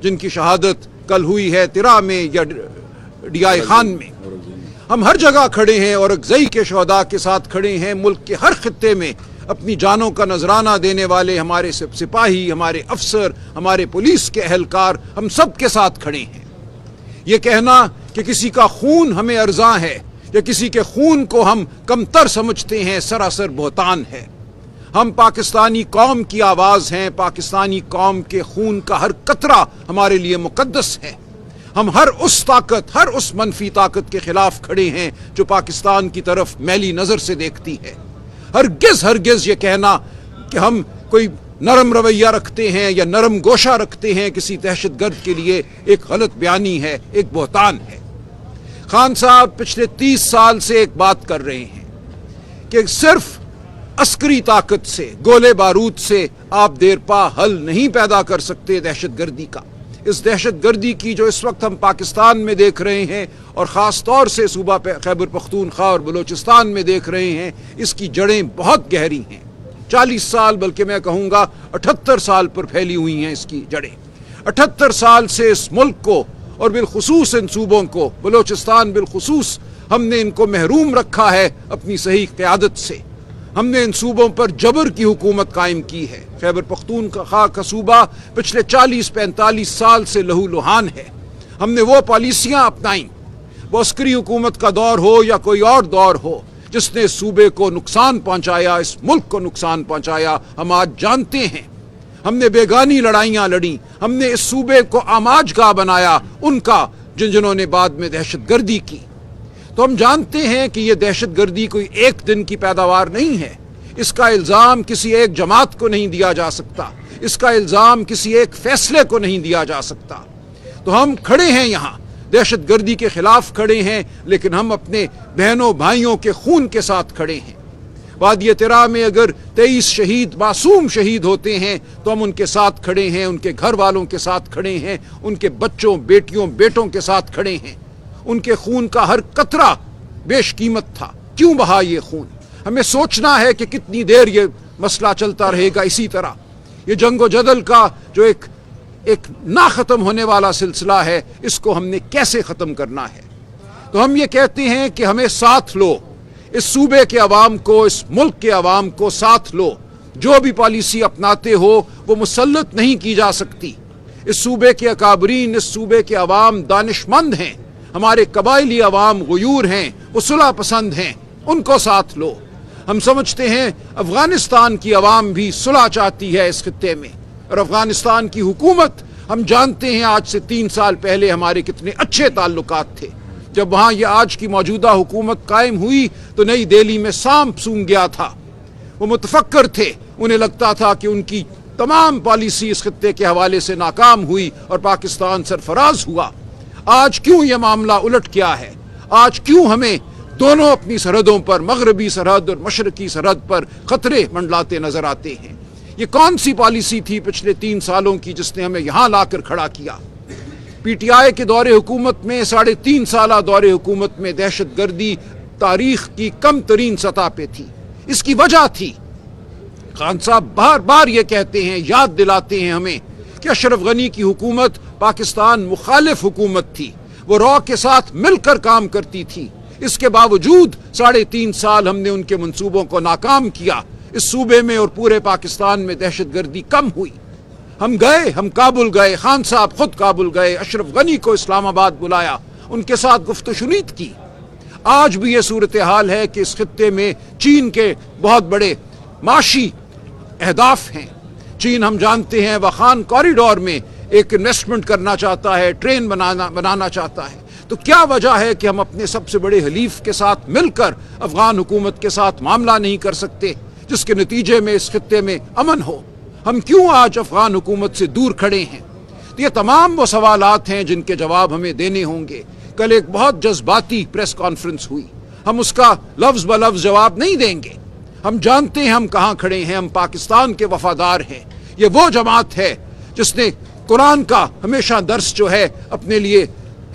جن کی شہادت کل ہوئی ہے ترا میں یا ڈی آئی خان میں. ہم ہر جگہ کھڑے ہیں اور اکزئی کے شہداء کے ساتھ کھڑے ہیں. ملک کے ہر خطے میں اپنی جانوں کا نذرانہ دینے والے ہمارے سپاہی، ہمارے افسر، ہمارے پولیس کے اہلکار، ہم سب کے ساتھ کھڑے ہیں. یہ کہنا کہ کسی کا خون ہمیں ارزاں ہے یا کسی کے خون کو ہم کمتر سمجھتے ہیں سراسر بہتان ہے. ہم پاکستانی قوم کی آواز ہیں. پاکستانی قوم کے خون کا ہر قطرہ ہمارے لیے مقدس ہے. ہم ہر اس طاقت، ہر اس منفی طاقت کے خلاف کھڑے ہیں جو پاکستان کی طرف میلی نظر سے دیکھتی ہے. ہرگز یہ کہنا کہ ہم کوئی نرم رویہ رکھتے ہیں یا نرم گوشہ رکھتے ہیں کسی دہشت گرد کے لیے ایک غلط بیانی ہے، ایک بہتان ہے. خان صاحب پچھلے 30 سال سے ایک بات کر رہے ہیں کہ صرف عسکری طاقت سے، گولے بارود سے آپ دیرپا حل نہیں پیدا کر سکتے دہشت گردی کا. اس دہشت گردی کی جو اس وقت ہم پاکستان میں دیکھ رہے ہیں اور خاص طور سے صوبہ خیبر پختونخوا اور بلوچستان میں دیکھ رہے ہیں، اس کی جڑیں بہت گہری ہیں. 40 سال بلکہ میں کہوں گا 78 سال پر پھیلی ہوئی ہیں اس کی جڑیں. 78 سال سے اس ملک کو اور بالخصوص ان صوبوں کو، بلوچستان بالخصوص، ہم نے ان کو محروم رکھا ہے اپنی صحیح قیادت سے. ہم نے ان صوبوں پر جبر کی حکومت قائم کی ہے. خیبر پختونخوا کا صوبہ پچھلے 40-45 سال سے لہو لہان ہے. ہم نے وہ پالیسیاں اپنائیں، وہ عسکری حکومت کا دور ہو یا کوئی اور دور ہو، جس نے صوبے کو نقصان پہنچایا، اس ملک کو نقصان پہنچایا. ہم آج جانتے ہیں. ہم نے بیگانی لڑائیاں لڑیں. ہم نے اس صوبے کو آماج گاہ بنایا ان کا جنہوں نے بعد میں دہشت گردی کی. تو ہم جانتے ہیں کہ یہ دہشت گردی کوئی ایک دن کی پیداوار نہیں ہے. اس کا الزام کسی ایک جماعت کو نہیں دیا جا سکتا. اس کا الزام کسی ایک فیصلے کو نہیں دیا جا سکتا. تو ہم کھڑے ہیں یہاں، دہشت گردی کے خلاف کھڑے ہیں، لیکن ہم اپنے بہنوں بھائیوں کے خون کے ساتھ کھڑے ہیں. وادی ترا میں اگر 23 شہید، معصوم شہید ہوتے ہیں تو ہم ان کے ساتھ کھڑے ہیں، ان کے گھر والوں کے ساتھ کھڑے ہیں، ان کے بچوں، بیٹیوں، بیٹوں کے ساتھ کھڑے ہیں. ان کے خون کا ہر قطرہ بیش قیمت تھا. کیوں بہا یہ خون؟ ہمیں سوچنا ہے کہ کتنی دیر یہ مسئلہ چلتا رہے گا اسی طرح. یہ جنگ و جدل کا جو ایک نہ ختم ہونے والا سلسلہ ہے، اس کو ہم نے کیسے ختم کرنا ہے؟ تو ہم یہ کہتے ہیں کہ ہمیں ساتھ لو، اس صوبے کے عوام کو، اس ملک کے عوام کو ساتھ لو. جو بھی پالیسی اپناتے ہو وہ مسلط نہیں کی جا سکتی. اس صوبے کے اکابرین، اس صوبے کے عوام دانش مند ہیں. ہمارے قبائلی عوام غیور ہیں، وہ صلح پسند ہیں. ان کو ساتھ لو. ہم سمجھتے ہیں افغانستان کی عوام بھی صلح چاہتی ہے اس خطے میں، اور افغانستان کی حکومت، ہم جانتے ہیں آج سے 3 سال پہلے ہمارے کتنے اچھے تعلقات تھے. جب وہاں یہ آج کی موجودہ حکومت قائم ہوئی تو نئی دہلی میں سانپ سونگ گیا تھا. وہ متفکر تھے. انہیں لگتا تھا کہ ان کی تمام پالیسی اس خطے کے حوالے سے ناکام ہوئی اور پاکستان سرفراز ہوا. آج کیوں یہ معاملہ الٹ گیا ہے؟ آج کیوں ہمیں دونوں اپنی سرحدوں پر، مغربی سرحد اور مشرقی سرحد پر خطرے منڈلاتے نظر آتے ہیں؟ یہ کون سی پالیسی تھی پچھلے 3 سالوں کی جس نے ہمیں یہاں لا کر کھڑا کیا؟ پی ٹی آئی کے دور حکومت میں، 3.5 سالہ دور حکومت میں دہشت گردی تاریخ کی کم ترین سطح پہ تھی. اس کی وجہ تھی، خان صاحب بار بار یہ کہتے ہیں، یاد دلاتے ہیں ہمیں کہ اشرف غنی کی حکومت پاکستان مخالف حکومت تھی. وہ را کے ساتھ مل کر کام کرتی تھی. اس کے باوجود 3.5 سال ہم نے ان کے منصوبوں کو ناکام کیا. اس صوبے میں اور پورے پاکستان میں دہشت گردی کم ہوئی. ہم گئے، ہم کابل گئے، خان صاحب خود کابل گئے، اشرف غنی کو اسلام آباد بلایا، ان کے ساتھ گفت و شنید کی. آج بھی یہ صورتحال ہے کہ اس خطے میں چین کے بہت بڑے معاشی اہداف ہیں. چین ہم جانتے ہیں وخان کوریڈور میں ایک انویسٹمنٹ کرنا چاہتا ہے، ٹرین بنانا چاہتا ہے. تو کیا وجہ ہے کہ ہم اپنے سب سے بڑے حلیف کے ساتھ مل کر افغان حکومت کے ساتھ معاملہ نہیں کر سکتے جس کے نتیجے میں اس خطے میں امن ہو؟ ہم کیوں آج افغان حکومت سے دور کھڑے ہیں؟ تو یہ تمام وہ سوالات ہیں جن کے جواب ہمیں دینے ہوں گے. کل ایک بہت جذباتی پریس کانفرنس ہوئی. ہم اس کا لفظ بلفظ جواب نہیں دیں گے. ہم جانتے ہیں ہم کہاں کھڑے ہیں. ہم پاکستان کے وفادار ہیں. یہ وہ جماعت ہے جس نے قرآن کا ہمیشہ درس جو ہے اپنے لیے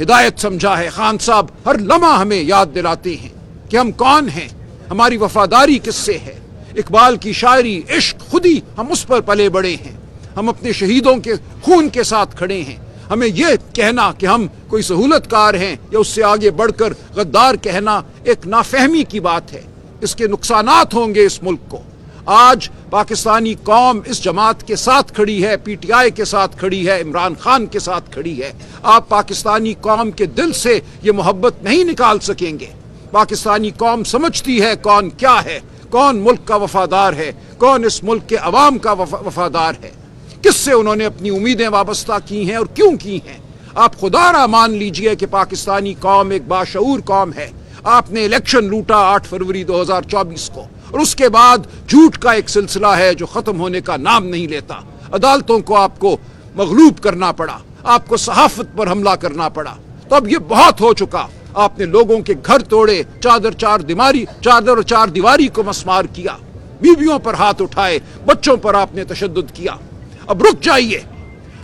ہدایت سمجھا ہے. خان صاحب ہر لمحہ ہمیں یاد دلاتے ہیں کہ ہم کون ہیں، ہماری وفاداری کس سے ہے. اقبال کی شاعری، عشق خودی، ہم اس پر پلے بڑے ہیں. ہم اپنے شہیدوں کے خون کے ساتھ کھڑے ہیں. ہمیں یہ کہنا کہ ہم کوئی سہولت کار ہیں یا اس سے آگے بڑھ کر غدار کہنا ایک نافہمی کی بات ہے. اس کے نقصانات ہوں گے اس ملک کو. آج پاکستانی قوم اس جماعت کے ساتھ کھڑی ہے, پی ٹی آئی کے ساتھ کھڑی ہے, عمران خان کے ساتھ کھڑی ہے. آپ پاکستانی قوم کے دل سے یہ محبت نہیں نکال سکیں گے. پاکستانی قوم سمجھتی ہے کون کیا ہے, کون ملک کا وفادار ہے, کون اس ملک کے عوام کا وفادار ہے, کس سے انہوں نے اپنی امیدیں وابستہ کی ہیں اور کیوں کی ہیں. آپ خدا را مان لیجئے کہ پاکستانی قوم ایک باشعور قوم ہے. آپ نے الیکشن لوٹا 8 فروری 2024 کو, اور اس کے بعد جھوٹ کا ایک سلسلہ ہے جو ختم ہونے کا نام نہیں لیتا. عدالتوں کو آپ کو مغلوب کرنا پڑا, آپ کو صحافت پر حملہ کرنا پڑا. تو اب یہ بہت ہو چکا. آپ نے لوگوں کے گھر توڑے, چادر اور چار دیواری کو مسمار کیا, بیویوں پر ہاتھ اٹھائے, بچوں پر آپ نے تشدد کیا. اب رک جائیے.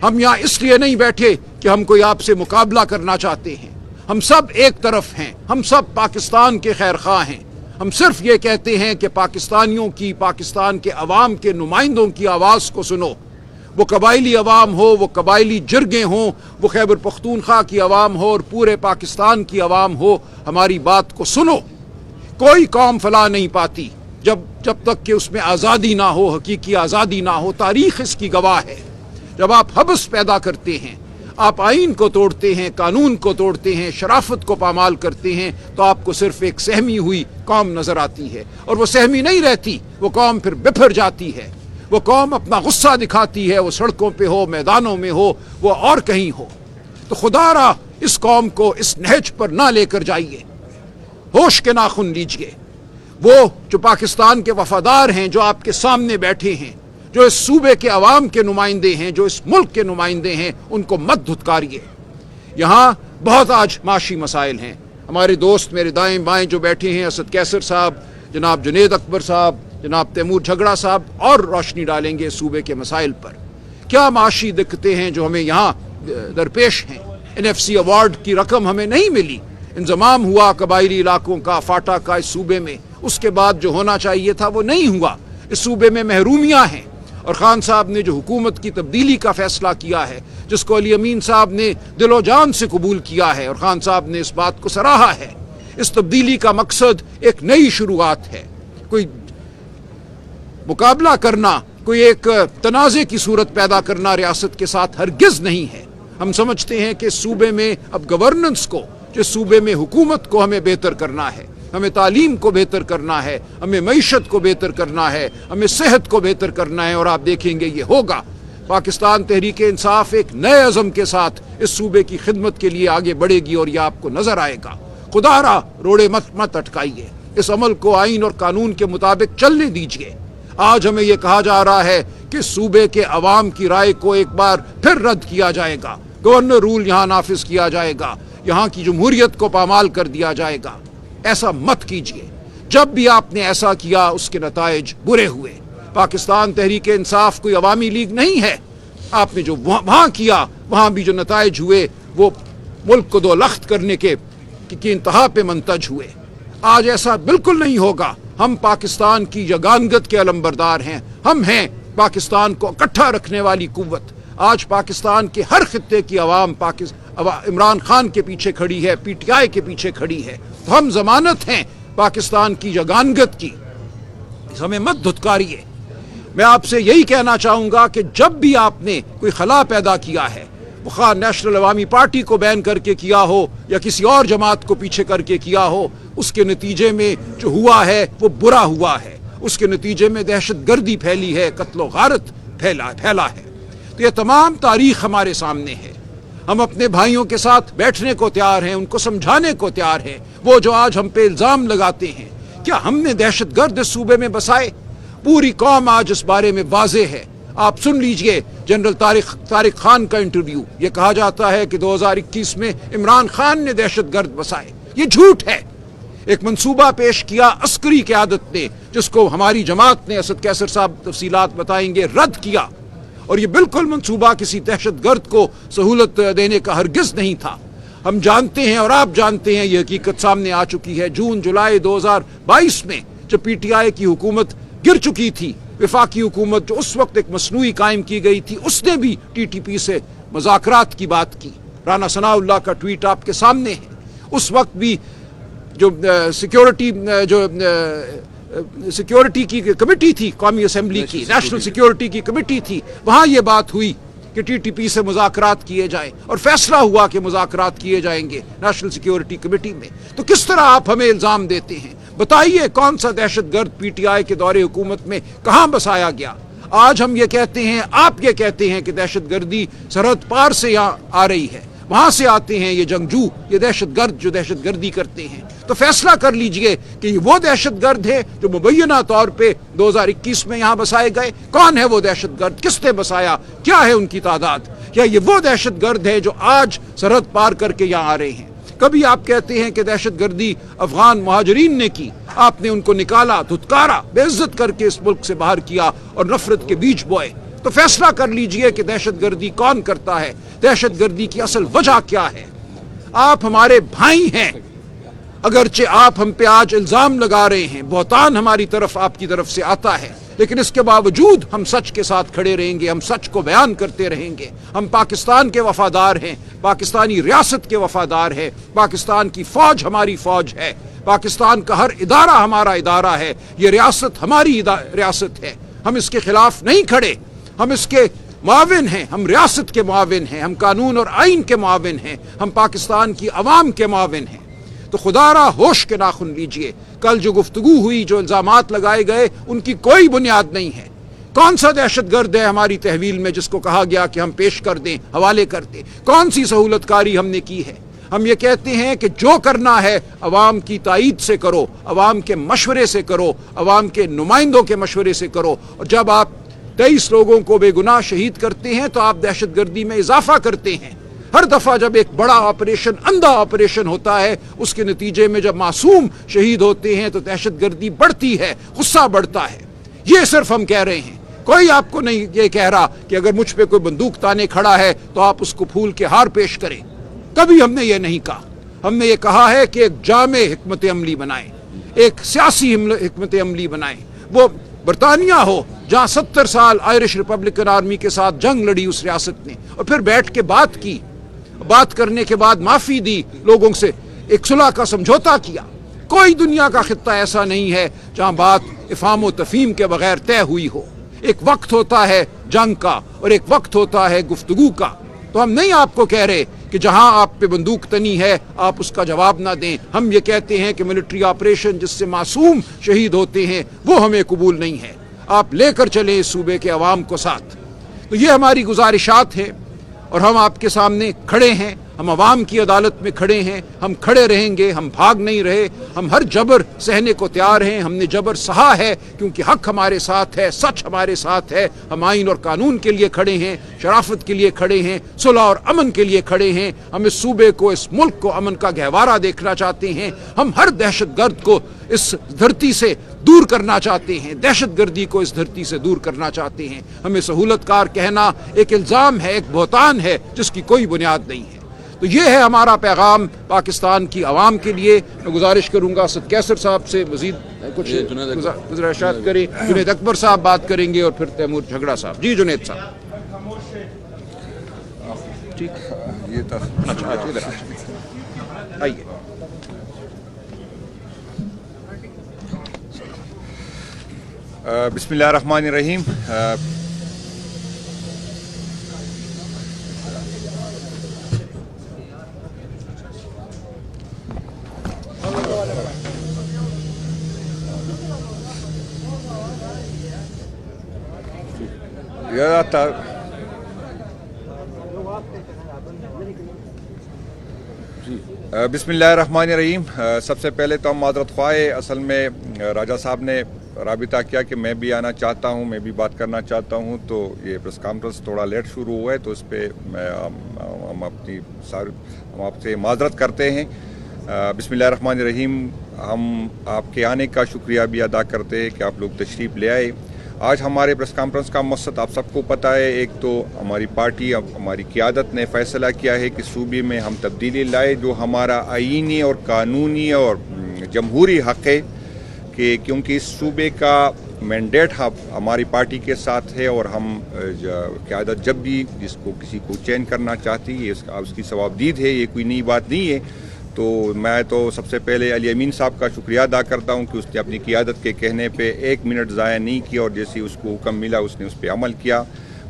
ہم یہاں اس لیے نہیں بیٹھے کہ ہم کوئی آپ سے مقابلہ کرنا چاہتے ہیں. ہم سب ایک طرف ہیں, ہم سب پاکستان کے خیر خواہ ہیں. ہم صرف یہ کہتے ہیں کہ پاکستانیوں کی, پاکستان کے عوام کے نمائندوں کی آواز کو سنو. وہ قبائلی عوام ہو, وہ قبائلی جرگیں ہوں, وہ خیبر پختونخوا کی عوام ہو اور پورے پاکستان کی عوام ہو, ہماری بات کو سنو. کوئی قوم فلاح نہیں پاتی جب تک کہ اس میں آزادی نہ ہو, حقیقی آزادی نہ ہو. تاریخ اس کی گواہ ہے. جب آپ حبس پیدا کرتے ہیں, آپ آئین کو توڑتے ہیں, قانون کو توڑتے ہیں, شرافت کو پامال کرتے ہیں, تو آپ کو صرف ایک سہمی ہوئی قوم نظر آتی ہے. اور وہ سہمی نہیں رہتی, وہ قوم پھر بپھر جاتی ہے. وہ قوم اپنا غصہ دکھاتی ہے, وہ سڑکوں پہ ہو, میدانوں میں ہو, وہ اور کہیں ہو. تو خدا را اس قوم کو اس نہج پر نہ لے کر جائیے. ہوش کے ناخن لیجئے. وہ جو پاکستان کے وفادار ہیں, جو آپ کے سامنے بیٹھے ہیں, جو اس صوبے کے عوام کے نمائندے ہیں, جو اس ملک کے نمائندے ہیں, ان کو مت دھتکاریے. یہاں بہت آج معاشی مسائل ہیں. ہمارے دوست میرے دائیں بائیں جو بیٹھے ہیں, اسد کیسر صاحب, جناب جنید اکبر صاحب, جناب تیمور جھگڑا صاحب, اور روشنی ڈالیں گے صوبے کے مسائل پر. کیا معاشی دقتیں ہیں جو ہمیں یہاں درپیش ہیں. NFC ایوارڈ کی رقم ہمیں نہیں ملی. انضمام ہوا قبائلی علاقوں کا, فاٹا کا اس صوبے میں, اس کے بعد جو ہونا چاہیے تھا وہ نہیں ہوا. اس صوبے میں محرومیاں ہیں. اور خان صاحب نے جو حکومت کی تبدیلی کا فیصلہ کیا ہے, جس کو علی امین صاحب نے دل و جان سے قبول کیا ہے, اور خان صاحب نے اس بات کو سراہا ہے. اس تبدیلی کا مقصد ایک نئی شروعات ہے. کوئی مقابلہ کرنا, کوئی ایک تنازع کی صورت پیدا کرنا ریاست کے ساتھ ہرگز نہیں ہے. ہم سمجھتے ہیں کہ اس صوبے میں اب گورننس کو, جس صوبے میں حکومت کو ہمیں بہتر کرنا ہے, ہمیں تعلیم کو بہتر کرنا ہے, ہمیں معیشت کو بہتر کرنا ہے, ہمیں صحت کو بہتر کرنا ہے, اور آپ دیکھیں گے یہ ہوگا. پاکستان تحریک انصاف ایک نئے عزم کے ساتھ اس صوبے کی خدمت کے لیے آگے بڑھے گی, اور یہ آپ کو نظر آئے گا. خدا را روڑے مت اٹکائیے. اس عمل کو آئین اور قانون کے مطابق چلنے دیجیے. آج ہمیں یہ کہا جا رہا ہے کہ صوبے کے عوام کی رائے کو ایک بار پھر رد کیا جائے گا, گورنر رول یہاں نافذ کیا جائے گا, یہاں کی جمہوریت کو پامال کر دیا جائے گا. ایسا مت کیجیے. جب بھی آپ نے ایسا کیا اس کے نتائج برے ہوئے. پاکستان تحریک انصاف کوئی عوامی لیگ نہیں ہے. آپ نے جو وہاں کیا, وہاں بھی جو نتائج ہوئے وہ ملک کو دو لخت کرنے کے انتہا پہ منتج ہوئے. آج ایسا بالکل نہیں ہوگا. ہم پاکستان کی یگانگت کے علمبردار ہیں. ہم ہیں پاکستان کو اکٹھا رکھنے والی قوت. آج پاکستان کے ہر خطے کی عوام عمران خان کے پیچھے کھڑی ہے, PTI کے پیچھے کھڑی ہے. تو ہم ضمانت ہیں پاکستان کی یگانگت کی. ہمیں مت دھتکاریے. میں آپ سے یہی کہنا چاہوں گا کہ جب بھی آپ نے کوئی خلا پیدا کیا ہے, خواہ نیشنل عوامی پارٹی کو بین کر کے کیا ہو یا کسی اور جماعت کو پیچھے کر کے کیا ہو, اس کے نتیجے میں جو ہوا ہے وہ برا ہوا ہے. اس کے نتیجے میں دہشت گردی پھیلی ہے, قتل و غارت پھیلا ہے. تو یہ تمام تاریخ ہمارے سامنے ہے. ہم اپنے بھائیوں کے ساتھ بیٹھنے کو تیار ہیں, ان کو سمجھانے کو تیار ہیں. وہ جو آج ہم پہ الزام لگاتے ہیں, کیا ہم نے دہشت گرد اس صوبے میں بسائے؟ پوری قوم آج اس بارے میں واضح ہے. آپ سن لیجئے جنرل طارق خان کا انٹرویو. یہ کہا جاتا ہے کہ 2021 میں عمران خان نے دہشت گرد بسائے. یہ جھوٹ ہے. ایک منصوبہ پیش کیا عسکری قیادت نے, جس کو ہماری جماعت نے, اسد کیسر صاحب تفصیلات بتائیں گے, رد کیا. اور یہ بالکل منصوبہ کسی دہشت گرد کو سہولت دینے کا ہرگز نہیں تھا. ہم جانتے ہیں اور آپ جانتے ہیں, یہ حقیقت سامنے آ چکی ہے. جون جولائی 2022 میں جب PTI کی حکومت گر چکی تھی, وفاقی حکومت جو اس وقت ایک مصنوعی قائم کی گئی تھی, اس نے بھی TTP سے مذاکرات کی بات کی. رانا ثناء اللہ کا ٹویٹ آپ کے سامنے ہے. اس وقت بھی جو سیکیورٹی کی کمیٹی تھی قومی اسمبلی کی, نیشنل سیکیورٹی کی کمیٹی تھی, وہاں یہ بات ہوئی کہ ٹی ٹی پی سے مذاکرات کیے جائیں اور فیصلہ ہوا کہ مذاکرات کیے جائیں گے نیشنل سیکیورٹی کمیٹی میں. تو کس طرح آپ ہمیں الزام دیتے ہیں؟ بتائیے کون سا دہشت گرد پی ٹی آئی کے دور حکومت میں کہاں بسایا گیا؟ آج ہم یہ کہتے ہیں, آپ یہ کہتے ہیں کہ دہشت گردی سرحد پار سے یہاں آ رہی ہے, وہاں سے آتے ہیں یہ جنگجو, یہ دہشت گرد جو دہشت گردی کرتے ہیں. تو فیصلہ کر لیجئے کہ یہ وہ دہشت گرد ہے جو مبینہ طور پہ 2021 میں یہاں بسائے گئے. کون ہے وہ دہشت گرد؟ کس نے بسایا؟ کیا ہے ان کی تعداد؟ یا یہ وہ دہشت گرد ہے جو آج سرحد پار کر کے یہاں آ رہے ہیں؟ کبھی آپ کہتے ہیں کہ دہشت گردی افغان مہاجرین نے کی, آپ نے ان کو نکالا, دھتکارا, بے عزت کر کے اس ملک سے باہر کیا اور نفرت کے بیج بوئے. تو فیصلہ کر لیجئے کہ دہشت گردی کون کرتا ہے, دہشت گردی کی اصل وجہ کیا ہے. آپ ہمارے بھائی ہیں, اگرچہ آپ ہم پہ آج الزام لگا رہے ہیں, بہتان ہماری طرف آپ کی طرف سے آتا ہے, لیکن اس کے باوجود ہم سچ کے ساتھ کھڑے رہیں گے, ہم سچ کو بیان کرتے رہیں گے. ہم پاکستان کے وفادار ہیں, پاکستانی ریاست کے وفادار ہیں, پاکستان کی فوج ہماری فوج ہے, پاکستان کا ہر ادارہ ہمارا ادارہ ہے, یہ ریاست ہماری ریاست ہے. ہم اس کے خلاف نہیں کھڑے, ہم اس کے معاون ہیں, ہم ریاست کے معاون ہیں, ہم قانون اور آئین کے معاون ہیں, ہم پاکستان کی عوام کے معاون ہیں. تو خدا را ہوش کے ناخن لیجئے. کل جو گفتگو ہوئی, جو الزامات لگائے گئے, ان کی کوئی بنیاد نہیں ہے. کون سا دہشت گرد ہے ہماری تحویل میں جس کو کہا گیا کہ ہم پیش کر دیں, حوالے کر دیں؟ کون سی سہولت کاری ہم نے کی ہے؟ ہم یہ کہتے ہیں کہ جو کرنا ہے عوام کی تائید سے کرو, عوام کے مشورے سے کرو, عوام کے نمائندوں کے مشورے سے کرو. اور جب آپ 23 لوگوں کو بے گناہ شہید کرتے ہیں تو آپ دہشت گردی میں اضافہ کرتے ہیں. ہر دفعہ جب ایک بڑا آپریشن, اندھا آپریشن ہوتا ہے, اس کے نتیجے میں جب معصوم شہید ہوتے ہیں تو دہشت گردی بڑھتی ہے, غصہ بڑھتا ہے. یہ صرف ہم کہہ رہے ہیں. کوئی آپ کو نہیں یہ کہہ رہا کہ اگر مجھ پہ کوئی بندوق تانے کھڑا ہے تو آپ اس کو پھول کے ہار پیش کریں. کبھی ہم نے یہ نہیں کہا. ہم نے یہ کہا ہے کہ ایک جامع حکمت عملی بنائیں, ایک سیاسی حکمت عملی بنائیں. وہ برطانیہ ہو جہاں 70 سال آئرش ریپبلکن آرمی کے ساتھ جنگ لڑی اس ریاست نے, اور پھر بیٹھ کے بات کی, بات کرنے کے بعد معافی دی, لوگوں سے ایک صلح کا سمجھوتا کیا. کوئی دنیا کا خطہ ایسا نہیں ہے جہاں بات افہام و تفہیم کے بغیر طے ہوئی ہو. ایک وقت ہوتا ہے جنگ کا اور ایک وقت ہوتا ہے گفتگو کا. تو ہم نہیں آپ کو کہہ رہے کہ جہاں آپ پہ بندوق تنی ہے آپ اس کا جواب نہ دیں. ہم یہ کہتے ہیں کہ ملٹری آپریشن جس سے معصوم شہید ہوتے ہیں وہ ہمیں قبول نہیں ہے. آپ لے کر چلیں اس صوبے کے عوام کو ساتھ. تو یہ ہماری گزارشات ہیں اور ہم آپ کے سامنے کھڑے ہیں, ہم عوام کی عدالت میں کھڑے ہیں, ہم کھڑے رہیں گے, ہم بھاگ نہیں رہے. ہم ہر جبر سہنے کو تیار ہیں, ہم نے جبر سہا ہے کیونکہ حق ہمارے ساتھ ہے, سچ ہمارے ساتھ ہے. ہم آئین اور قانون کے لیے کھڑے ہیں, شرافت کے لیے کھڑے ہیں, صلح اور امن کے لیے کھڑے ہیں. ہم اس صوبے کو, اس ملک کو امن کا گہوارہ دیکھنا چاہتے ہیں. ہم ہر دہشت گرد کو اس دھرتی سے دور کرنا چاہتے ہیں, دہشت گردی کو اس دھرتی سے دور کرنا چاہتے ہیں. ہمیں سہولت کار کہنا ایک الزام ہے, ایک بہتان ہے جس کی کوئی بنیاد نہیں ہے. تو یہ ہے ہمارا پیغام پاکستان کی عوام کے لیے. میں گزارش کروں گا اسد کیسر صاحب سے مزید کچھ گزارشات کریں. جنید اکبر صاحب بات کریں گے اور پھر تیمور جھگڑا صاحب. جی جنید صاحب. ٹھیک, یہ آئیے. بسم اللہ الرحمن الرحیم. بسم اللہ الرحمن الرحیم. سب سے پہلے تو ہم معذرت خواہ. اصل میں راجہ صاحب نے رابطہ کیا کہ میں بھی آنا چاہتا ہوں, میں بھی بات کرنا چاہتا ہوں, تو یہ پریس کانفرنس تھوڑا لیٹ شروع ہوا ہے, تو اس پہ ہم آپ سے معذرت کرتے ہیں. بسم اللہ الرحمن الرحیم. ہم آپ کے آنے کا شکریہ بھی ادا کرتے ہیں کہ آپ لوگ تشریف لے آئے. آج ہمارے پریس کانفرنس کا مقصد آپ سب کو پتہ ہے. ایک تو ہماری پارٹی, ہماری قیادت نے فیصلہ کیا ہے کہ صوبے میں ہم تبدیلی لائے, جو ہمارا آئینی اور قانونی اور جمہوری حق ہے, کہ کیونکہ اس صوبے کا مینڈیٹ ہماری پارٹی کے ساتھ ہے اور ہم قیادت جب بھی جس کو کسی کو چین کرنا چاہتی ہے اس کی ثوابدید ہے، یہ کوئی نئی بات نہیں ہے۔ تو میں تو سب سے پہلے علی امین صاحب کا شکریہ ادا کرتا ہوں کہ اس نے اپنی قیادت کے کہنے پہ 1 منٹ ضائع نہیں کیا اور جیسے اس کو حکم ملا اس نے اس پہ عمل کیا۔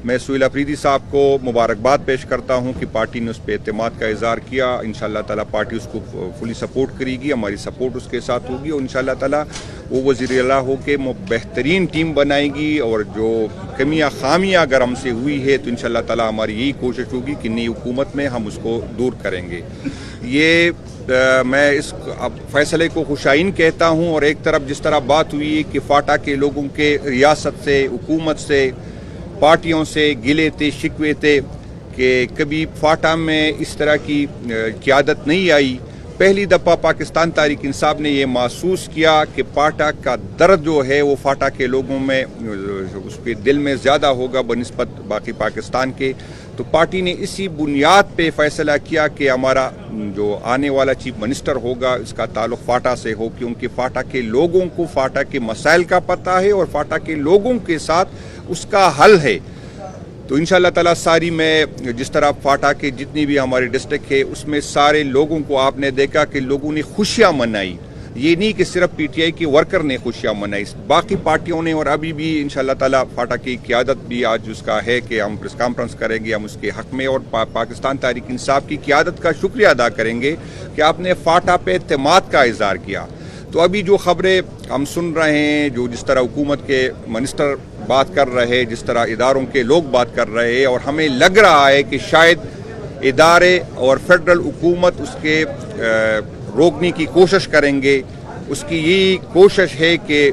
میں سہیل افریدی صاحب کو مبارکباد پیش کرتا ہوں کہ پارٹی نے اس پہ اعتماد کا اظہار کیا۔ انشاءاللہ تعالیٰ پارٹی اس کو فلی سپورٹ کرے گی، ہماری سپورٹ اس کے ساتھ ہوگی اور انشاءاللہ تعالیٰ وہ وزیر اعلیٰ ہو کے بہترین ٹیم بنائے گی، اور جو کمیاں خامیاں اگر ہم سے ہوئی ہے تو انشاءاللہ تعالیٰ ہماری یہی کوشش ہوگی کہ نئی حکومت میں ہم اس کو دور کریں گے۔ یہ میں اس فیصلے کو خوشائن کہتا ہوں، اور ایک طرف جس طرح بات ہوئی ہے کہ فاٹا کے لوگوں کے ریاست سے، حکومت سے، پارٹیوں سے گلے تھے، شکوے تھے کہ کبھی فاٹا میں اس طرح کی قیادت نہیں آئی۔ پہلی دفعہ پاکستان تحریک انصاف نے یہ محسوس کیا کہ فاٹا کا درد جو ہے وہ فاٹا کے لوگوں میں اس کے دل میں زیادہ ہوگا بنسبت باقی پاکستان کے۔ تو پارٹی نے اسی بنیاد پہ فیصلہ کیا کہ ہمارا جو آنے والا چیف منسٹر ہوگا اس کا تعلق فاٹا سے ہو، کیونکہ فاٹا کے لوگوں کو فاٹا کے مسائل کا پتہ ہے اور فاٹا کے لوگوں کے ساتھ اس کا حل ہے۔ تو انشاءاللہ تعالیٰ ساری میں جس طرح فاٹا کے جتنی بھی ہماری ڈسٹرکٹ ہے اس میں سارے لوگوں کو آپ نے دیکھا کہ لوگوں نے خوشیاں منائی۔ یہ نہیں کہ صرف پی ٹی آئی کے ورکر نے خوشیاں منائی، باقی پارٹیوں نے، اور ابھی بھی انشاءاللہ تعالیٰ فاٹا کی قیادت بھی آج اس کا ہے کہ ہم پریس کانفرنس کریں گے ہم اس کے حق میں، اور پاکستان تحریک انصاف کی قیادت کا شکریہ ادا کریں گے کہ آپ نے فاٹا پہ اعتماد کا اظہار کیا۔ تو ابھی جو خبریں ہم سن رہے ہیں، جو جس طرح حکومت کے منسٹر بات کر رہے، جس طرح اداروں کے لوگ بات کر رہے، اور ہمیں لگ رہا ہے کہ شاید ادارے اور فیڈرل حکومت اس کے روکنے کی کوشش کریں گے۔ اس کی یہی کوشش ہے کہ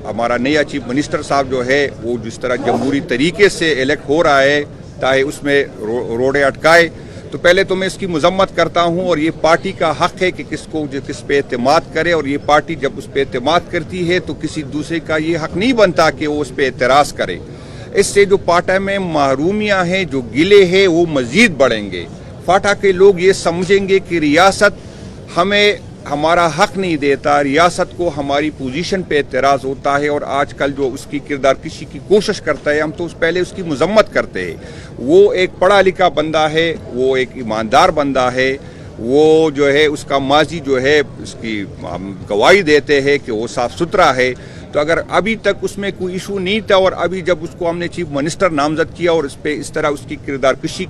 ہمارا نیا چیف منسٹر صاحب جو ہے وہ جس طرح جمہوری طریقے سے الیکٹ ہو رہا ہے تاکہ اس میں روڑے اٹکائے۔ تو پہلے تو میں اس کی مذمت کرتا ہوں، اور یہ پارٹی کا حق ہے کہ کس پہ اعتماد کرے، اور یہ پارٹی جب اس پہ اعتماد کرتی ہے تو کسی دوسرے کا یہ حق نہیں بنتا کہ وہ اس پہ اعتراض کرے۔ اس سے جو فاٹا میں محرومیاں ہیں، جو گلے ہیں، وہ مزید بڑھیں گے۔ فاٹا کے لوگ یہ سمجھیں گے کہ ریاست ہمیں ہمارا حق نہیں دیتا، ریاست کو ہماری پوزیشن پہ اعتراض ہوتا ہے، اور آج کل جو اس کی کردار کشی کی کوشش کرتا ہے ہم تو پہلے اس کی مذمت کرتے ہیں۔ وہ ایک پڑھا لکھا بندہ ہے، وہ ایک ایماندار بندہ ہے، وہ جو ہے اس کا ماضی جو ہے اس کی ہم گواہی دیتے ہیں کہ وہ صاف ستھرا ہے۔ تو اگر ابھی تک اس میں کوئی ایشو نہیں تھا، اور ابھی جب اس کو ہم نے چیف منسٹر نامزد کیا اور اس پہ اس طرح اس کی کردار کشی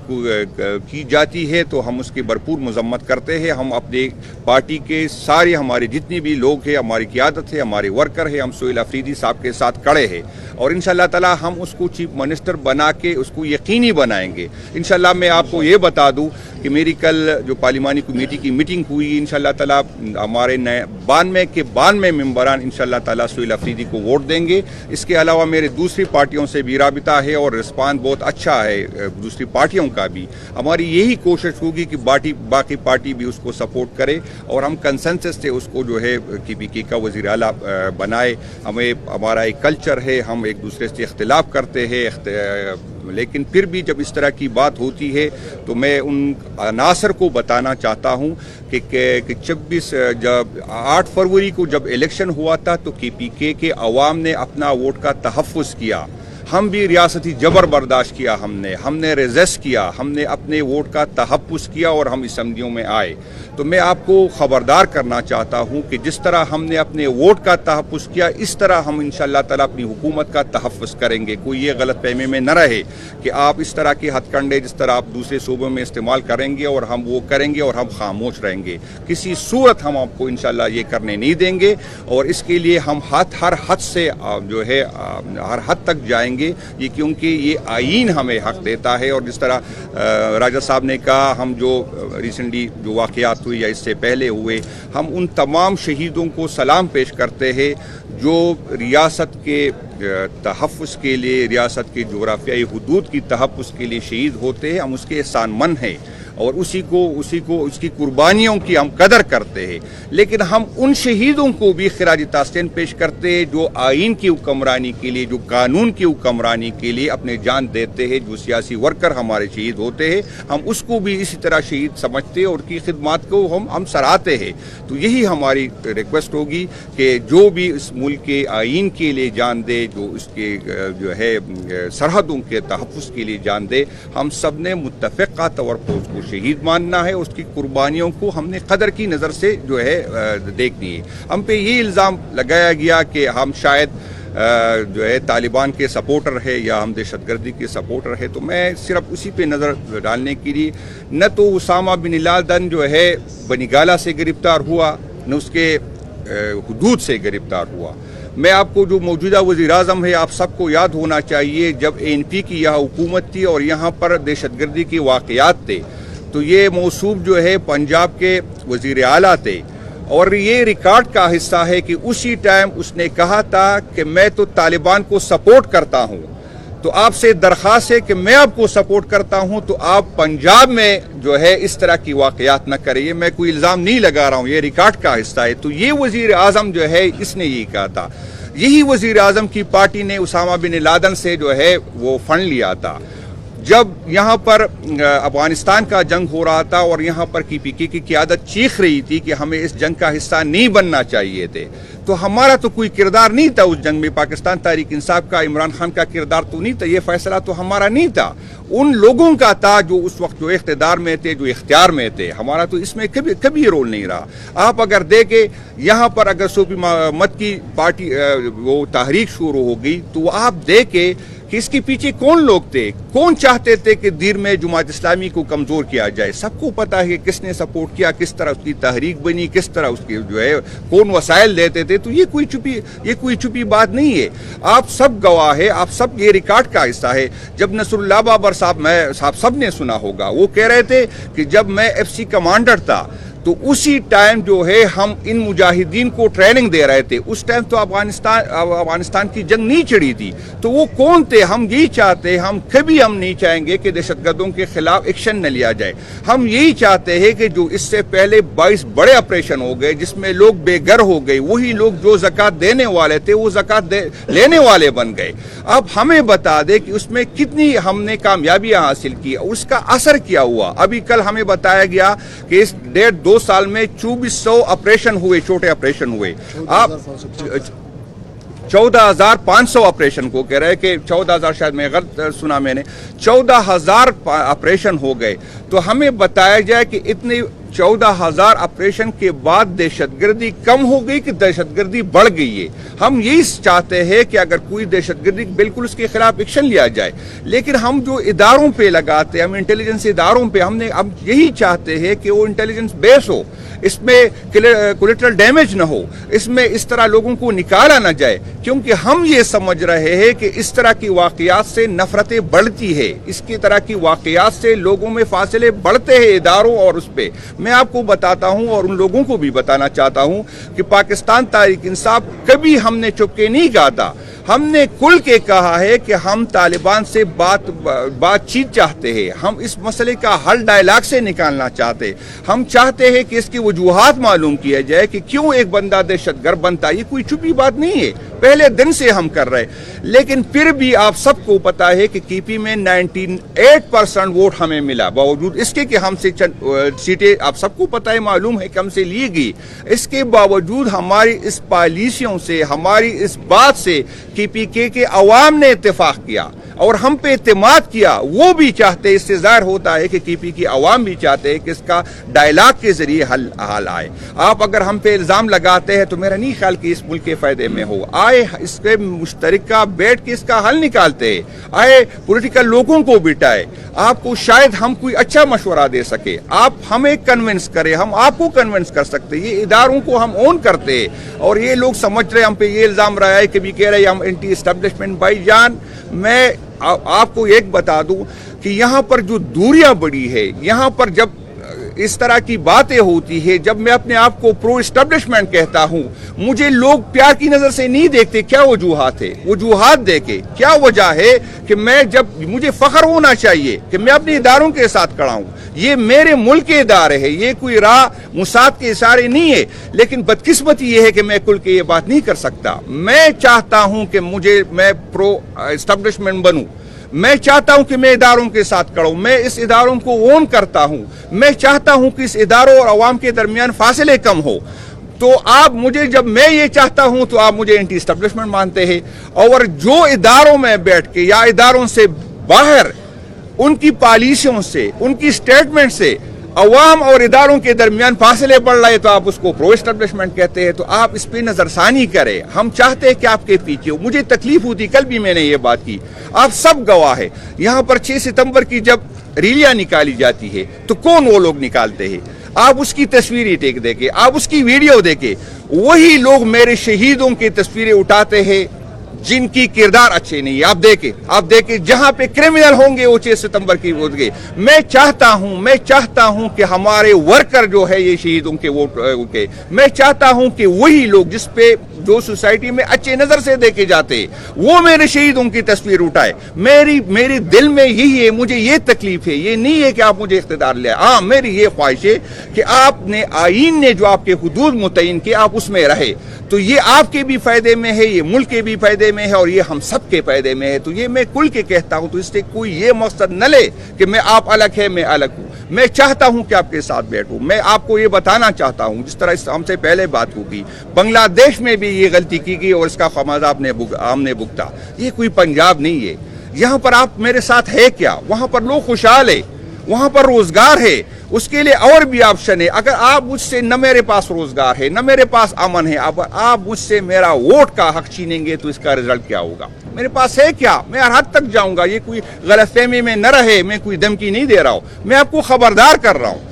کی جاتی ہے تو ہم اس کی بھرپور مذمت کرتے ہیں۔ ہم اپنے پارٹی کے سارے ہمارے جتنے بھی لوگ ہیں، ہماری قیادت ہے، ہمارے ورکر ہیں، ہم سہیل افریدی صاحب کے ساتھ کھڑے ہیں، اور انشاءاللہ تعالی ہم اس کو چیف منسٹر بنا کے اس کو یقینی بنائیں گے۔ انشاءاللہ میں آپ کو یہ بتا دوں کہ میری کل جو پارلیمانی کمیٹی کی میٹنگ ہوئی، انشاءاللہ تعالی ہمارے 92 ممبران انشاءاللہ تعالی سہیل افریدی کو ووٹ دیں گے۔ اس کے علاوہ میرے دوسری پارٹیوں سے بھی رابطہ ہے اور رسپانس بہت اچھا ہے دوسری پارٹیوں کا بھی۔ ہماری یہی کوشش ہوگی کہ باقی پارٹی بھی اس کو سپورٹ کرے اور ہم کنسنسس سے اس کو جو ہے کی پی کے کا وزیر اعلیٰ بنائے۔ ہمارا ایک کلچر ہے، ہم ایک دوسرے سے اختلاف کرتے ہیں، لیکن پھر بھی جب اس طرح کی بات ہوتی ہے تو میں ان عناصر کو بتانا چاہتا ہوں کہ 8 فروری کو جب الیکشن ہوا تھا تو کے پی کے عوام نے اپنا ووٹ کا تحفظ کیا۔ ہم بھی ریاستی جبر برداشت کیا، ہم نے ریزسٹ کیا، ہم نے اپنے ووٹ کا تحفظ کیا اور ہم اسمبلیوں میں آئے۔ تو میں آپ کو خبردار کرنا چاہتا ہوں کہ جس طرح ہم نے اپنے ووٹ کا تحفظ کیا، اس طرح ہم انشاءاللہ تعالی اپنی حکومت کا تحفظ کریں گے۔ کوئی یہ غلط فہمی میں نہ رہے کہ آپ اس طرح کے ہتھ کنڈے جس طرح آپ دوسرے صوبوں میں استعمال کریں گے اور ہم وہ کریں گے اور ہم خاموش رہیں گے۔ کسی صورت ہم آپ کو انشاءاللہ یہ کرنے نہیں دیں گے، اور اس کے لیے ہم ہر حد سے جو ہے ہر حد تک جائیں گے، یہ کیونکہ یہ آئین ہمیں حق دیتا ہے۔ اور جس طرح راجہ صاحب نے کہا، ہم جو ریسنٹلی جو واقعات ہوئے یا اس سے پہلے ہوئے، ہم ان تمام شہیدوں کو سلام پیش کرتے ہیں جو ریاست کے تحفظ کے لیے، ریاست کے جغرافیائی حدود کی تحفظ کے لیے شہید ہوتے ہیں۔ ہم اس کے احسان مند ہیں۔ اور اسی کو اس کی قربانیوں کی ہم قدر کرتے ہیں، لیکن ہم ان شہیدوں کو بھی خراج تحسین پیش کرتے ہیں جو آئین کی حکمرانی کے لیے، جو قانون کی حکمرانی کے لیے اپنے جان دیتے ہیں، جو سیاسی ورکر ہمارے شہید ہوتے ہیں، ہم اس کو بھی اسی طرح شہید سمجھتے ہیں اور کی خدمات کو ہم سراہتے ہیں۔ تو یہی ہماری ریکویسٹ ہوگی کہ جو بھی اس ملک کے آئین کے لیے جان دے، جو اس کے جو ہے سرحدوں کے تحفظ کے لیے جان دے، ہم سب نے متفقہ طور پر اس کو شہید ماننا ہے، اس کی قربانیوں کو ہم نے قدر کی نظر سے جو ہے دیکھنی ہے۔ ہم پہ یہ الزام لگایا گیا کہ ہم شاید جو ہے طالبان کے سپورٹر ہے یا ہم دہشت گردی کے سپورٹر ہے، تو میں صرف اسی پہ نظر ڈالنے کے لیے، نہ تو اسامہ بن لادن جو ہے بنگالہ سے گرفتار ہوا، نہ اس کے حدود سے گرفتار ہوا۔ میں آپ کو جو موجودہ وزیر اعظم ہے، آپ سب کو یاد ہونا چاہیے، جب ANP کی یہاں حکومت تھی اور یہاں پر دہشت گردی کے واقعات تھے تو یہ موصوف جو ہے پنجاب کے وزیر اعلیٰ تھے، اور یہ ریکارڈ کا حصہ ہے کہ اسی ٹائم اس نے کہا تھا کہ میں تو طالبان کو سپورٹ کرتا ہوں، تو آپ سے درخواست ہے کہ میں آپ کو سپورٹ کرتا ہوں تو آپ پنجاب میں جو ہے اس طرح کی واقعات نہ کریں۔ میں کوئی الزام نہیں لگا رہا ہوں، یہ ریکارڈ کا حصہ ہے۔ تو یہ وزیر اعظم جو ہے اس نے یہی کہا تھا، یہی وزیر اعظم کی پارٹی نے اسامہ بن لادن سے جو ہے وہ فنڈ لیا تھا۔ جب یہاں پر افغانستان کا جنگ ہو رہا تھا اور یہاں پر PPK کی قیادت چیخ رہی تھی کہ ہمیں اس جنگ کا حصہ نہیں بننا چاہیے تھے، تو ہمارا تو کوئی کردار نہیں تھا اس جنگ میں، پاکستان تحریک انصاف کا، عمران خان کا کردار تو نہیں تھا، یہ فیصلہ تو ہمارا نہیں تھا، ان لوگوں کا تھا جو اس وقت جو اقتدار میں تھے، جو اختیار میں تھے۔ ہمارا تو اس میں کبھی رول نہیں رہا۔ آپ اگر دیکھیں یہاں پر اگر صوفی محمد کی پارٹی وہ تحریک شروع ہو گئی تو آپ دیکھیں کہ اس کے پیچھے کون لوگ تھے، کون چاہتے تھے کہ دیر میں جماعت اسلامی کو کمزور کیا جائے۔ سب کو پتا ہے کہ کس نے سپورٹ کیا، کس طرح اس کی تحریک بنی، کس طرح اس کی جو ہے کون وسائل دیتے تھے، تو یہ کوئی چھپی بات نہیں ہے۔ آپ سب گواہ ہے، آپ سب یہ ریکارڈ کا حصہ ہے۔ جب نصر اللہ بابر صاحب سب نے سنا ہوگا، وہ کہہ رہے تھے کہ جب میں FC کمانڈر تھا تو اسی ٹائم جو ہے ہم ان مجاہدین کو ٹریننگ دے رہے تھے۔ اس ٹائم تو افغانستان کی جنگ نہیں چڑھی تھی، تو وہ کون تھے؟ ہم یہی چاہتے ہیں، ہم کبھی نہیں چاہیں گے کہ دہشت گردوں کے خلاف ایکشن نہ لیا جائے۔ ہم یہی چاہتے ہیں کہ جو اس سے پہلے 22 بڑے آپریشن ہو گئے جس میں لوگ بے گھر ہو گئے، وہی لوگ جو زکوٰۃ دینے والے تھے وہ زکوٰۃ لینے والے بن گئے۔ اب ہمیں بتا دے کہ اس میں کتنی ہم نے کامیابیاں حاصل کی، اس کا اثر کیا ہوا۔ ابھی کل ہمیں بتایا گیا کہ اس 1.5-2 سال میں 2400 آپریشن ہوئے، چھوٹے آپریشن ہوئے۔ آپ 14,500 آپریشن کو کہہ رہے کہ 14,000، شاید میں غلط سنا میں نے، 14,000 آپریشن ہو گئے۔ تو ہمیں بتایا جائے کہ اتنے 14,000 آپریشن کے بعد دہشت گردی کم ہو گئی کہ دہشت گردی بڑھ گئی ہے۔ ہم یہی چاہتے ہیں کہ اگر کوئی دہشت گردی بالکل اس کے خلاف ایکشن لیا جائے، لیکن ہم جو اداروں پہ لگاتے ہیں، ہم انٹیلیجنس اداروں پہ، ہم یہی چاہتے ہیں کہ وہ انٹیلیجنس بیس ہو، اس میں کولیٹرل ڈیمیج نہ ہو، اس میں اس طرح لوگوں کو نکالا نہ جائے، کیونکہ ہم یہ سمجھ رہے ہیں کہ اس طرح کی واقعات سے نفرتیں بڑھتی ہے، اس کی طرح کی واقعات سے لوگوں میں فاصلے بڑھتے ہیں اداروں اور اس پہ۔ میں آپ کو بتاتا ہوں اور ان لوگوں کو بھی بتانا چاہتا ہوں کہ پاکستان تحریک انصاف کبھی ہم نے چپ کے نہیں کہا تھا، ہم نے کھل کے کہا ہے کہ ہم طالبان سے بات چیت چاہتے ہیں، ہم اس مسئلے کا حل ڈائلاگ سے نکالنا چاہتے، ہم چاہتے ہیں کہ اس کی وجوہات معلوم کیا جائے کہ کیوں ایک بندہ دہشت گرد بنتا۔ یہ کوئی چھپی بات نہیں ہے، پہلے دن سے ہم کر رہے، لیکن پھر بھی آپ سب کو پتا ہے کہ KP میں 98% ووٹ ہمیں ملا، باوجود اس کے کہ ہم سے چند سیٹیں آپ سب کو پتا ہے، معلوم ہے کہ ہم سے لی گئی۔ اس کے باوجود ہماری اس پالیسیوں سے، ہماری اس بات سے KPK کے عوام نے اتفاق کیا اور ہم پہ اعتماد کیا۔ وہ بھی چاہتے، اس سے ظاہر ہوتا ہے کہ KPK عوام بھی چاہتے ہیں کہ اس کا ڈائلاگ کے ذریعے حل آئے۔ آپ اگر ہم پہ الزام لگاتے ہیں تو میرا نہیں خیال کہ اس ملک کے فائدے میں ہو۔ آئے اس کے مشترکہ بیٹھ کے اس کا حل نکالتے ہیں، آئے پولیٹیکل لوگوں کو بٹائے، آپ کو شاید ہم کوئی اچھا مشورہ دے سکے، آپ ہمیں کنونس کریں، ہم آپ کو کنونس کر سکتے۔ یہ اداروں کو ہم اون کرتے ہیں اور یہ لوگ سمجھ رہے ہم پہ یہ الزام رہا ہے، کبھی کہہ رہے ہم اینٹی اسٹیبلشمنٹ۔ بھائی جان، میں آپ کو ایک بتا دوں کہ یہاں پر جو دوریاں بڑی ہے، یہاں پر جب اس طرح کی باتیں ہوتی ہے، جب میں اپنے آپ کو پرو اسٹیبلشمنٹ کہتا ہوں، مجھے لوگ پیار کی نظر سے نہیں دیکھتے. کیا وجوہات ہے؟ وجوہات دیکھے کیا وجہ ہے کہ میں جب مجھے فخر ہونا چاہیے کہ میں اپنے اداروں کے ساتھ کھڑا ہوں. یہ میرے ملک کے ادارے ہیں، یہ کوئی راہ مساعد کے اشارے نہیں ہے. لیکن بدقسمتی یہ ہے کہ میں کل کے یہ بات نہیں کر سکتا. میں چاہتا ہوں کہ میں پرو اسٹیبلشمنٹ بنوں. میں چاہتا ہوں کہ میں اداروں کے ساتھ کھڑا ہوں. میں اس اداروں کو اون کرتا ہوں. میں چاہتا ہوں کہ اس اداروں اور عوام کے درمیان فاصلے کم ہو. تو آپ مجھے، جب میں یہ چاہتا ہوں تو آپ مجھے اینٹی اسٹیبلشمنٹ مانتے ہیں. اور جو اداروں میں بیٹھ کے یا اداروں سے باہر ان کی پالیسیوں سے، ان کی سٹیٹمنٹ سے عوام اور اداروں کے درمیان فاصلے بڑھ رہے تو آپ اس کو پرو اسٹیبلشمنٹ کہتے ہیں. تو آپ اس پہ نظر ثانی کریں. ہم چاہتے ہیں کہ آپ کے پیچھے ہو. مجھے تکلیف ہوتی، کل بھی میں نے یہ بات کی، آپ سب گواہ ہیں. یہاں پر 6 ستمبر کی جب ریلیاں نکالی جاتی ہے تو کون وہ لوگ نکالتے ہیں؟ آپ اس کی تصویریں دیکھیں، آپ اس کی ویڈیو دیکھیں. وہی لوگ میرے شہیدوں کی تصویریں اٹھاتے ہیں جن کی کردار اچھے نہیں. آپ دیکھیں جہاں پہ کرمنل ہوں گے وہ 6 ستمبر کی ووٹ گے. میں چاہتا ہوں کہ ہمارے ورکر جو ہے یہ شہیدوں کے ووٹ کے، میں چاہتا ہوں کہ وہی لوگ جو سوسائٹی میں اچھے نظر سے دیکھے جاتے وہ میرے شہیدوں کی تصویر اٹھائے. میری دل میں یہی ہے، مجھے یہ تکلیف ہے. یہ نہیں ہے کہ آپ مجھے اقتدار لے. ہاں، میری یہ خواہش ہے کہ آپ نے آئین نے جو آپ کے حدود متعین کیے آپ اس میں رہے. تو یہ آپ کے بھی فائدے میں ہے، یہ ملک کے بھی فائدے میں ہے، اور یہ ہم سب کے فائدے میں ہے. تو یہ میں کل کے کہتا ہوں. تو اس سے کوئی یہ مقصد نہ لے کہ میں آپ الگ ہے، میں الگ ہوں. میں چاہتا ہوں کہ آپ کے ساتھ بیٹھوں. میں آپ کو یہ بتانا چاہتا ہوں، جس طرح ہم سے پہلے بات ہوگی، بنگلہ دیش میں بھی یہ غلطی کی گئی اور اس کا خمیازہ ہم نے بھگتا. یہ کوئی پنجاب نہیں ہے. یہاں پر آپ میرے ساتھ ہے کیا؟ وہاں پر لوگ خوشحال ہے، وہاں پر روزگار ہے، اس کے لیے اور بھی آپشن ہے. اگر آپ مجھ سے، نہ میرے پاس روزگار ہے، نہ میرے پاس امن ہے، اب آپ مجھ سے میرا ووٹ کا حق چھینیں گے تو اس کا رزلٹ کیا ہوگا؟ میرے پاس ہے کیا؟ میں ہر حد تک جاؤں گا. یہ کوئی غلط فہمی میں نہ رہے، میں کوئی دھمکی نہیں دے رہا ہوں. میں آپ کو خبردار کر رہا ہوں.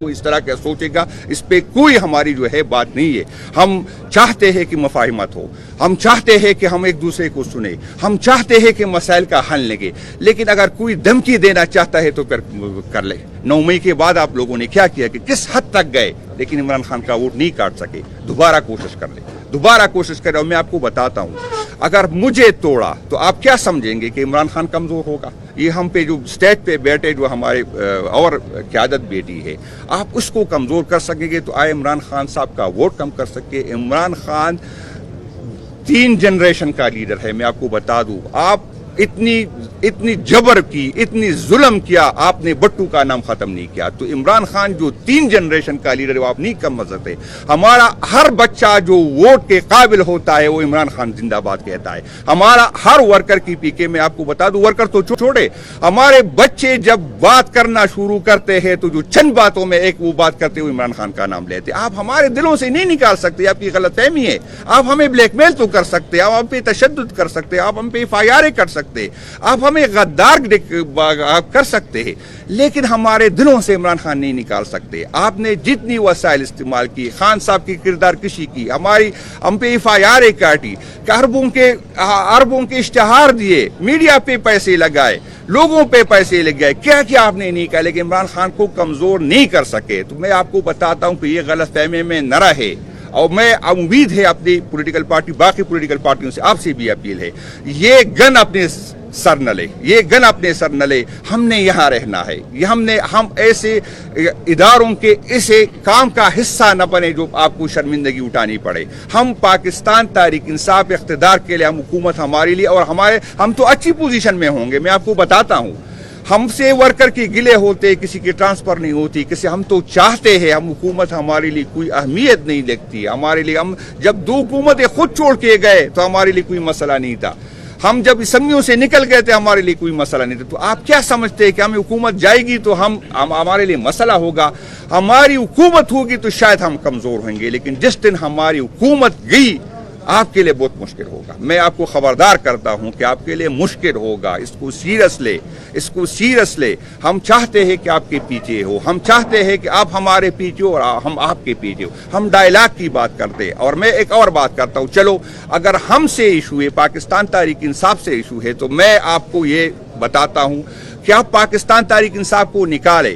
اس طرح کا سوچے گا، اس پہ کوئی ہماری جو ہے بات نہیں ہے. ہم چاہتے ہیں کہ مفاہمت ہو، ہم چاہتے ہیں کہ ہم ایک دوسرے کو سنیں، ہم چاہتے ہیں کہ مسائل کا حل لگے. لیکن اگر کوئی دھمکی دینا چاہتا ہے تو پھر کر لے. 9 مئی کے بعد آپ لوگوں نے کیا کیا کہ کس حد تک گئے، لیکن عمران خان کا ووٹ نہیں کاٹ سکے. دوبارہ کوشش کر لیں، دوبارہ کوشش کریں. اور میں آپ کو بتاتا ہوں، اگر مجھے توڑا تو آپ کیا سمجھیں گے کہ عمران خان کمزور ہوگا؟ یہ ہم پہ جو اسٹیج پہ بیٹھے جو ہمارے اور قیادت بیٹی ہے، آپ اس کو کمزور کر سکیں گے تو آئے عمران خان صاحب کا ووٹ کم کر سکے. عمران خان 3 جنریشن کا لیڈر ہے. میں آپ کو بتا دوں، آپ اتنی جبر کی، اتنی ظلم کیا، آپ نے بٹو کا نام ختم نہیں کیا. تو عمران خان جو 3 جنریشن کا لیڈر ہے وہ آپ نہیں کم کر سکتے. ہمارا ہر بچہ جو ووٹ کے قابل ہوتا ہے وہ عمران خان زندہ باد کہتا ہے. ہمارا ہر ورکر کی پی کے، میں آپ کو بتا دوں، ورکر تو چھوڑے، ہمارے بچے جب بات کرنا شروع کرتے ہیں تو جو چند باتوں میں ایک وہ بات کرتے ہوئے عمران خان کا نام لیتے. آپ ہمارے دلوں سے نہیں نکال سکتے. آپ کی غلط فہمی ہے. آپ ہمیں بلیک میل تو کر سکتے، آپ ہم پہ تشدد کر سکتے، آپ ہم پہ FIR کر سکتے، آپ ہمیں غدار کر سکتے ہیں، لیکن ہمارے دلوں سے عمران خان نہیں نکال سکتے. آپ نے جتنی وسائل استعمال کی، خان صاحب کی کردار کشی کی، ہم پہ FIR کاٹی، اربوں کے اشتہار دیے، میڈیا پہ پیسے لگائے، لوگوں پہ پیسے لگ گئے، کیا آپ نے نہیں کہا، لیکن عمران خان کو کمزور نہیں کر سکے. تو میں آپ کو بتاتا ہوں کہ یہ غلط فہمی میں نہ رہے. اور میں امید ہے اپنی پولیٹیکل پارٹی، باقی پولیٹیکل پارٹیوں سے آپ سے بھی اپیل ہے، یہ گن اپنے سر نہ لے. ہم نے یہاں رہنا ہے. ہم ایسے اداروں کے ایسے کام کا حصہ نہ بنے جو آپ کو شرمندگی اٹھانی پڑے. ہم پاکستان تحریک انصاف اقتدار کے لیے، ہم حکومت ہمارے لیے، اور ہم تو اچھی پوزیشن میں ہوں گے. میں آپ کو بتاتا ہوں، ہم سے ورکر کی گلے ہوتے، کسی کی ٹرانسفر نہیں ہوتی، ہم تو چاہتے ہیں، ہم حکومت ہمارے لیے کوئی اہمیت نہیں لگتی. ہمارے لیے، ہم جب 2 حکومتیں خود چھوڑ کے گئے تو ہمارے لیے کوئی مسئلہ نہیں تھا. ہم جب اسمبلیوں سے نکل گئے تھے ہمارے لیے کوئی مسئلہ نہیں تھا. تو آپ کیا سمجھتے ہیں کہ ہمیں حکومت جائے گی تو ہمارے لیے مسئلہ ہوگا؟ ہماری حکومت ہوگی تو شاید ہم کمزور ہوں گے، لیکن جس دن ہماری حکومت گئی آپ کے لیے بہت مشکل ہوگا. میں آپ کو خبردار کرتا ہوں کہ آپ کے لیے مشکل ہوگا. اس کو سیریس لے. ہم چاہتے ہیں کہ آپ کے پیچھے ہو، ہم چاہتے ہیں کہ آپ ہمارے پیچھے اور ہم آپ کے پیچھے ہو. ہم ڈائلاگ کی بات کرتے. اور میں ایک اور بات کرتا ہوں، چلو اگر ہم سے ایشو ہے، پاکستان تحریک انصاف سے ایشو ہے، تو میں آپ کو یہ بتاتا ہوں کہ آپ پاکستان تحریک انصاف کو نکالے.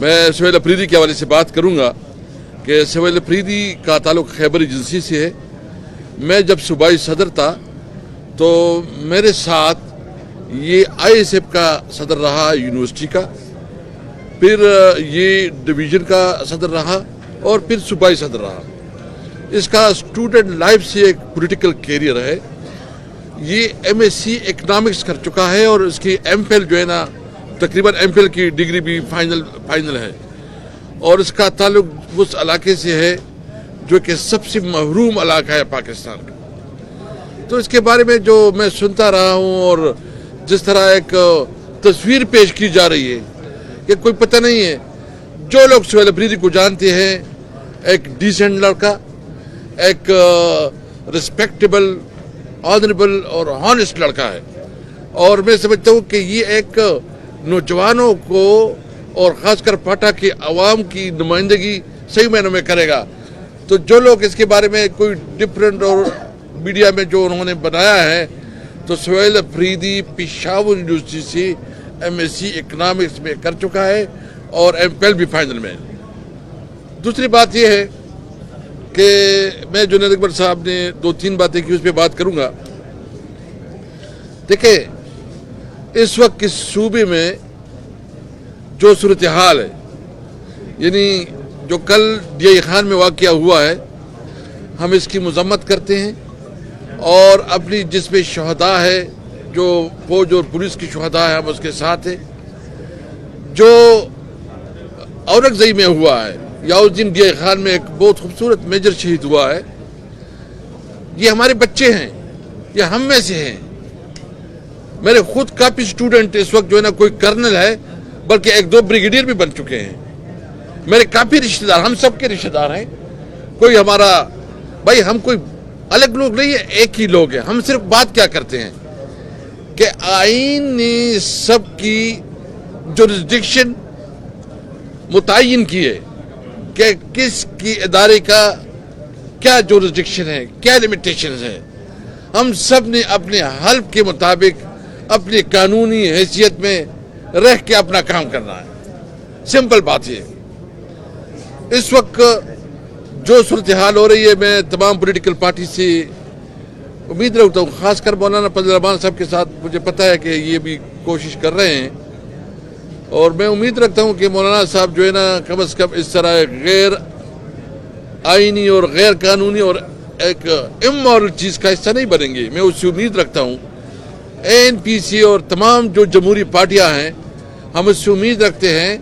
میں سہیل افریدی کے حوالے سے بات کروں گا کہ سہیل افریدی کا تعلق خیبر ایجنسی سے ہے. میں جب صوبائی صدر تھا تو میرے ساتھ یہ ISF کا صدر رہا یونیورسٹی کا, پھر یہ ڈویژن کا صدر رہا اور پھر صوبائی صدر رہا. اس کا اسٹوڈنٹ لائف سے ایک پولیٹیکل کیریئر ہے. یہ MSc اکنامکس کر چکا ہے اور اس کی MPhil جو ہے نا تقریباً MPhil کی ڈگری بھی فائنل ہے, اور اس کا تعلق اس علاقے سے ہے جو کہ سب سے محروم علاقہ ہے پاکستان کا. تو اس کے بارے میں جو میں سنتا رہا ہوں اور جس طرح ایک تصویر پیش کی جا رہی ہے کہ کوئی پتہ نہیں ہے. جو لوگ سہیل افریدی کو جانتے ہیں, ایک ڈیسنٹ لڑکا, ایک رسپیکٹیبل, آنریبل اور ہانسٹ لڑکا ہے, اور میں سمجھتا ہوں کہ یہ ایک نوجوانوں کو اور خاص کر پاٹا کی عوام کی نمائندگی صحیح معنوں میں کرے گا. تو جو لوگ اس کے بارے میں کوئی ڈفرینٹ اور میڈیا میں جو انہوں نے بنایا ہے, تو سہیل افریدی پشاور یونیورسٹی سے MSc اکنامکس میں کر چکا ہے اور MPhil بھی فائنل میں. دوسری بات یہ ہے کہ میں جنید اکبر صاحب نے 2-3 باتیں کی, اس پہ بات کروں گا. دیکھیں, اس وقت اس صوبے میں جو صورتحال ہے, یعنی جو کل DI خان میں واقعہ ہوا ہے, ہم اس کی مذمت کرتے ہیں, اور اپنی جس میں شہداء ہے, جو فوج اور پولیس کی شہداء ہے, ہم اس کے ساتھ ہیں. جو اورنگزئی میں ہوا ہے, یا اس دن DI خان میں ایک بہت خوبصورت میجر شہید ہوا ہے, یہ ہمارے بچے ہیں, یہ ہم میں سے ہیں. میرے خود کافی اسٹوڈنٹ اس وقت جو ہے نا کوئی کرنل ہے, بلکہ 1-2 بریگیڈیئر بھی بن چکے ہیں. میرے کافی رشتہ دار, ہم سب کے رشتہ دار ہیں. کوئی ہمارا بھائی, ہم کوئی الگ لوگ نہیں ہیں, ایک ہی لوگ ہیں. ہم صرف بات کیا کرتے ہیں کہ آئین نے سب کی جورسڈکشن متعین کی ہے کہ کس کی ادارے کا کیا جورسڈکشن ہے, کیا لیمیٹیشنز ہیں. ہم سب نے اپنے حلف کے مطابق اپنی قانونی حیثیت میں رہ کے اپنا کام کرنا ہے. سمپل بات یہ. اس وقت جو صورتحال ہو رہی ہے, میں تمام پولیٹیکل پارٹی سے امید رکھتا ہوں, خاص کر مولانا فضل الرحمان صاحب کے ساتھ مجھے پتہ ہے کہ یہ بھی کوشش کر رہے ہیں, اور میں امید رکھتا ہوں کہ مولانا صاحب جو ہے نا کم از کم اس طرح غیر آئینی اور غیر قانونی اور ایک امورل چیز کا حصہ نہیں بنیں گے. میں اس سے امید رکھتا ہوں. ANPC اور تمام جو جمہوری پارٹیاں ہیں, ہم اس سے امید رکھتے ہیں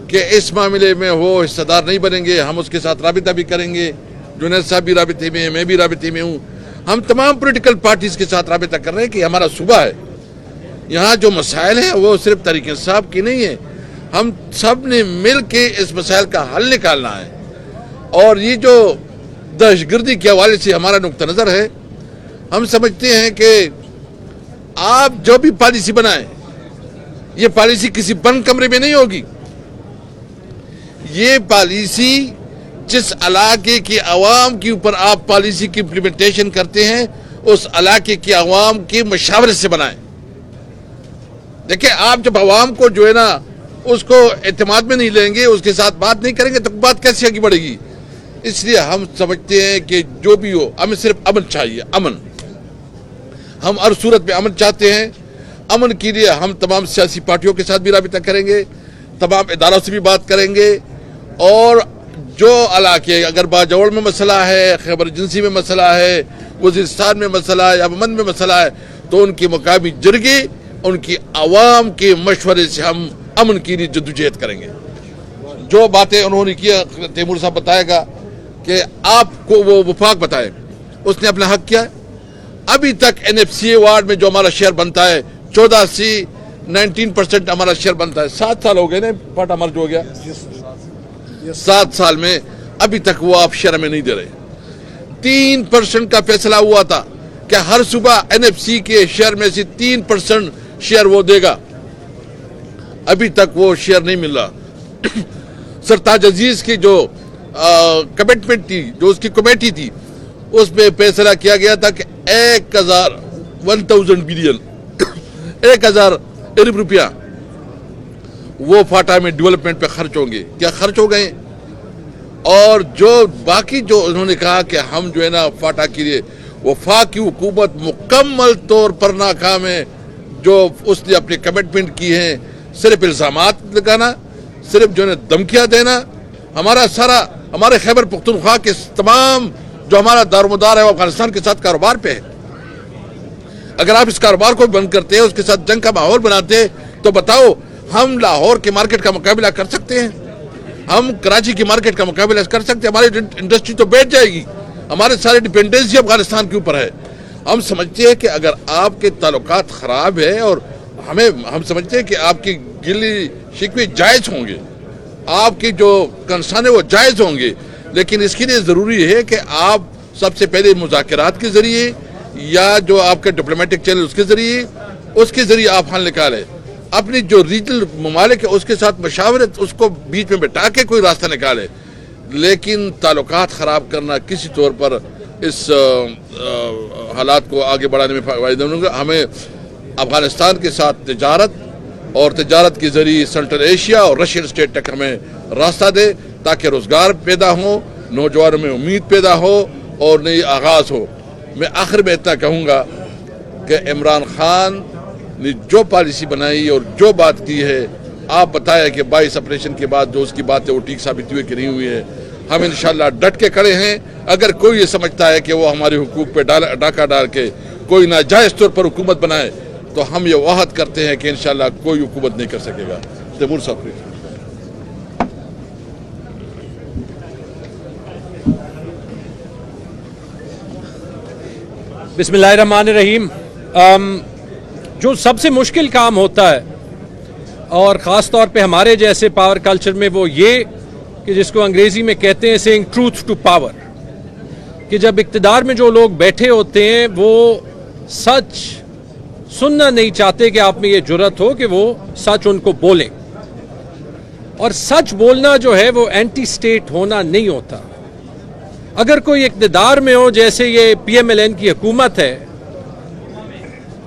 کہ اس معاملے میں وہ حصہ دار نہیں بنیں گے. ہم اس کے ساتھ رابطہ بھی کریں گے. جنید صاحب بھی رابطے میں ہیں, میں بھی رابطے میں ہوں. ہم تمام پولیٹیکل پارٹیز کے ساتھ رابطہ کر رہے ہیں کہ ہمارا صوبہ ہے, یہاں جو مسائل ہیں وہ صرف تحریک انصاف کی نہیں ہے. ہم سب نے مل کے اس مسائل کا حل نکالنا ہے. اور یہ جو دہشت گردی کے حوالے سے ہمارا نقطہ نظر ہے, ہم سمجھتے ہیں کہ آپ جو بھی پالیسی بنائیں, یہ پالیسی کسی بند کمرے میں نہیں ہوگی. یہ پالیسی جس علاقے کی عوام کے اوپر آپ پالیسی کی امپلیمنٹیشن کرتے ہیں, اس علاقے کی عوام کی مشاورت سے بنائیں. دیکھیں, آپ جب عوام کو جو ہے نا اس کو اعتماد میں نہیں لیں گے, اس کے ساتھ بات نہیں کریں گے, تو بات کیسے آگے بڑھے گی. اس لیے ہم سمجھتے ہیں کہ جو بھی ہو, ہمیں صرف امن چاہیے. امن, ہم ہر صورت میں امن چاہتے ہیں. امن کے لیے ہم تمام سیاسی پارٹیوں کے ساتھ بھی رابطہ کریں گے, تمام اداروں سے بھی بات کریں گے. اور جو علاقے, اگر باجوڑ میں مسئلہ ہے, خیبر ایجنسی میں مسئلہ ہے, وزیرستان میں مسئلہ ہے, یا مند میں مسئلہ ہے, تو ان کی مقامی جرگے, ان کی عوام کے مشورے سے ہم امن کے لیے جدوجہد کریں گے. جو باتیں انہوں نے کیا, تیمور صاحب بتائے گا کہ آپ کو وہ وفاق بتائے, اس نے اپنا حق کیا ہے. ابھی تک NFCA وارڈ میں جو ہمارا شیئر بنتا ہے 14 سے 19% ہمارا شیئر بنتا ہے. 7 سال ہو گئے نا پاٹا مرج ہو گیا, 7 سال میں ابھی تک وہ آپ شیئر میں نہیں دے رہے. 3% کا فیصلہ ہوا تھا کہ ہر صبح NFC کے شیئر میں سے 3% شیئر وہ دے گا. ابھی تک وہ شیئر نہیں مل رہا. سرتاج عزیز کی جو کمٹمنٹ تھی, جو اس کی کمیٹی تھی, اس میں فیصلہ کیا گیا تھا کہ 1000 بلین 1000 ارب روپیہ وہ فاٹا میں ڈیولپمنٹ پہ خرچ ہوں گے. کیا خرچ ہو گئے؟ اور جو باقی جو انہوں نے کہا کہ ہم جو ہے نا فاٹا کے لیے، وفاقی حکومت مکمل طور پر ناکام ہے. جو اس نے اپنے کمٹمنٹ کی ہیں، صرف الزامات لگانا، صرف جو ہے دھمکیاں دینا. ہمارے خیبر پختونخوا کے تمام جو ہمارا دارومدار ہے وہ افغانستان کے ساتھ کاروبار پہ ہے. اگر آپ اس کاروبار کو بند کرتے ہیں، اس کے ساتھ جنگ کا ماحول بناتے ہیں، تو بتاؤ ہم لاہور کے مارکیٹ کا مقابلہ کر سکتے ہیں؟ ہم کراچی کی مارکیٹ کا مقابلہ کر سکتے ہیں؟ ہماری انڈسٹری تو بیٹھ جائے گی. ہمارے سارے ڈیپینڈنسی افغانستان کے اوپر ہے. ہم سمجھتے ہیں کہ اگر آپ کے تعلقات خراب ہیں، اور ہم سمجھتے ہیں کہ آپ کی گلی شکوے جائز ہوں گے، آپ کی جو کنسرن ہے وہ جائز ہوں گے، لیکن اس کے لیے ضروری ہے کہ آپ سب سے پہلے مذاکرات کے ذریعے یا جو آپ کے ڈپلومیٹک چینل اس کے ذریعے آپ حل نکالیں. اپنی جو ریجنل ممالک ہے اس کے ساتھ مشاورت، اس کو بیچ میں بٹھا کے کوئی راستہ نکالے. لیکن تعلقات خراب کرنا کسی طور پر اس حالات کو آگے بڑھانے میں فائدہ نہیں ہوگا. ہمیں افغانستان کے ساتھ تجارت اور تجارت کے ذریعے سینٹرل ایشیا اور رشین اسٹیٹ تک ہمیں راستہ دے، تاکہ روزگار پیدا ہو، نوجوانوں میں امید پیدا ہو اور نئی آغاز ہو. میں آخر میں اتنا کہوں گا کہ عمران خان نے جو پالیسی بنائی اور جو بات کی ہے، آپ بتائیں کہ 22 آپریشن کے بعد جو اس کی بات ہے وہ ٹھیک ثابت ہوئی کہ نہیں ہوئی ہے. ہم انشاءاللہ ڈٹ کے کھڑے ہیں. اگر کوئی یہ سمجھتا ہے کہ وہ ہمارے حقوق پہ ڈاکہ ڈال کے کوئی ناجائز طور پر حکومت بنائے، تو ہم یہ وعد کرتے ہیں کہ انشاءاللہ کوئی حکومت نہیں کر سکے گا. تیمور صاحب. بسم اللہ الرحمن الرحیم. جو سب سے مشکل کام ہوتا ہے، اور خاص طور پہ ہمارے جیسے پاور کلچر میں، وہ یہ کہ جس کو انگریزی میں کہتے ہیں سینگ ٹروتھ ٹو پاور، کہ جب اقتدار میں جو لوگ بیٹھے ہوتے ہیں وہ سچ سننا نہیں چاہتے کہ آپ میں یہ جرت ہو کہ وہ سچ ان کو بولیں. اور سچ بولنا جو ہے وہ اینٹی سٹیٹ ہونا نہیں ہوتا. اگر کوئی اقتدار میں ہو، جیسے یہ پی ایم ایل این کی حکومت ہے،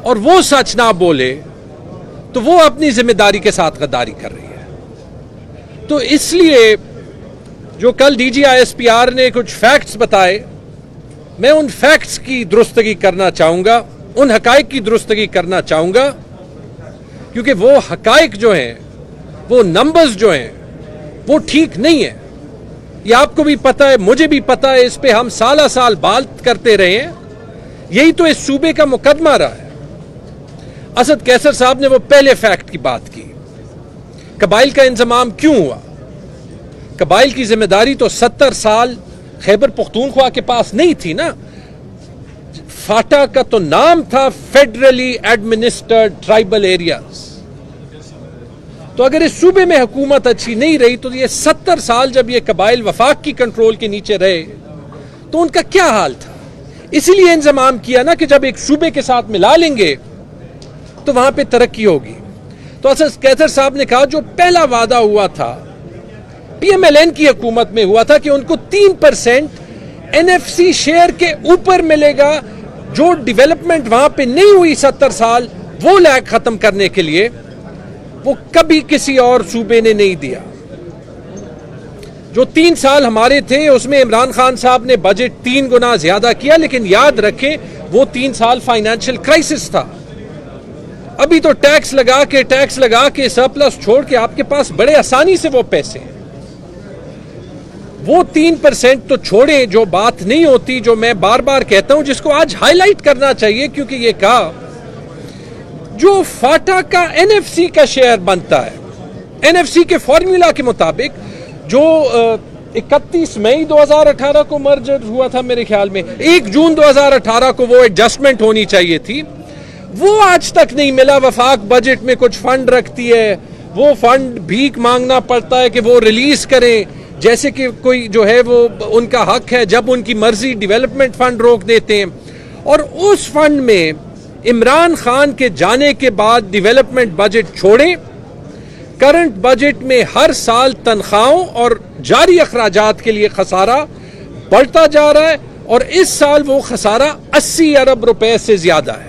اور وہ سچ نہ بولے تو وہ اپنی ذمہ داری کے ساتھ غداری کر رہی ہے. تو اس لیے جو کل D G I S P R نے کچھ فیکٹس بتائے، میں ان فیکٹس کی درستگی کرنا چاہوں گا، ان حقائق کی درستگی کرنا چاہوں گا، کیونکہ وہ حقائق جو ہیں، وہ نمبرز جو ہیں، وہ ٹھیک نہیں ہیں. یہ آپ کو بھی پتہ ہے، مجھے بھی پتہ ہے، اس پہ ہم سالہ سال بات کرتے رہے ہیں. یہی تو اس صوبے کا مقدمہ رہا ہے. اسد کیسر صاحب نے وہ پہلے فیکٹ کی بات کی. قبائل کا انضمام کیوں ہوا؟ قبائل کی ذمہ داری تو 70 سال خیبر پختونخوا کے پاس نہیں تھی نا. فاٹا کا تو نام تھا فیڈرلی ایڈمنسٹرڈ ٹرائبل ایریاز. تو اگر اس صوبے میں حکومت اچھی نہیں رہی تو یہ 70 سال جب یہ قبائل وفاق کی کنٹرول کے نیچے رہے تو ان کا کیا حال تھا؟ اسی لیے انضمام کیا نا کہ جب ایک صوبے کے ساتھ ملا لیں گے تو وہاں پہ ترقی ہوگی. تو اسد کیسر صاحب نے کہا جو پہلا وعدہ ہوا تھا پی ایم ایل این کی حکومت میں ہوا تھا کہ ان کو 3% این ایف سی شیئر کے اوپر ملے گا. جو ڈیولپمنٹ وہاں پہ نہیں ہوئی 70 سال وہ لیگ ختم کرنے کے لیے، وہ کبھی کسی اور صوبے نے نہیں دیا. جو 3 سال ہمارے تھے اس میں عمران خان صاحب نے بجٹ 3 گنا زیادہ کیا، لیکن یاد رکھیں وہ 3 سال فائنینشل کرائسس تھا. ابھی تو ٹیکس لگا کے سرپلس چھوڑ کے آپ کے پاس بڑے آسانی سے وہ پیسے ہیں. وہ 3% تو چھوڑیں، جو بات نہیں ہوتی، جو میں بار بار کہتا ہوں، جس کو آج ہائی لائٹ کرنا چاہیے، کیونکہ یہ کہا جو فاٹا کا این ایف سی کا شیئر بنتا ہے، این ایف سی کے فارمولا کے مطابق جو 31 مئی 2018 کو مرجر ہوا تھا میرے خیال میں، 1 جون 2018 کو وہ ایڈجسٹمنٹ ہونی چاہیے تھی، وہ آج تک نہیں ملا. وفاق بجٹ میں کچھ فنڈ رکھتی ہے، وہ فنڈ بھیک مانگنا پڑتا ہے کہ وہ ریلیز کریں، جیسے کہ کوئی جو ہے وہ ان کا حق ہے. جب ان کی مرضی ڈیولپمنٹ فنڈ روک دیتے ہیں. اور اس فنڈ میں عمران خان کے جانے کے بعد ڈیولپمنٹ بجٹ چھوڑیں، کرنٹ بجٹ میں ہر سال تنخواہوں اور جاری اخراجات کے لیے خسارہ بڑھتا جا رہا ہے، اور اس سال وہ خسارہ 80 ارب روپے سے زیادہ ہے.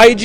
IG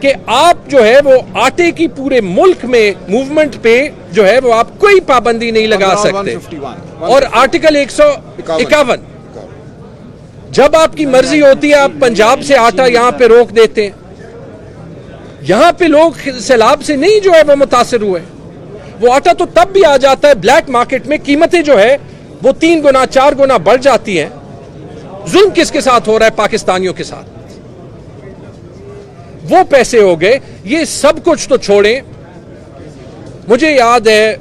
کہ آپ جو ہے وہ آٹے کی پورے ملک میں موومنٹ پہ جو ہے وہ آپ کوئی پابندی نہیں لگا سکتے. اور آرٹیکل 151 جب آپ کی مرضی ہوتی ہے آپ پنجاب سے آٹا یہاں پہ روک دیتے ہیں. یہاں پہ لوگ سیلاب سے نہیں جو ہے وہ متاثر ہوئے, وہ آٹا تو تب بھی آ جاتا ہے بلیک مارکیٹ میں, قیمتیں جو ہے وہ 3 گنا 4 گنا بڑھ جاتی ہیں. ظلم کس کے ساتھ ہو رہا ہے؟ پاکستانیوں کے ساتھ. وہ پیسے ہو گئے. یہ سب کچھ تو چھوڑیں. مجھے یاد ہے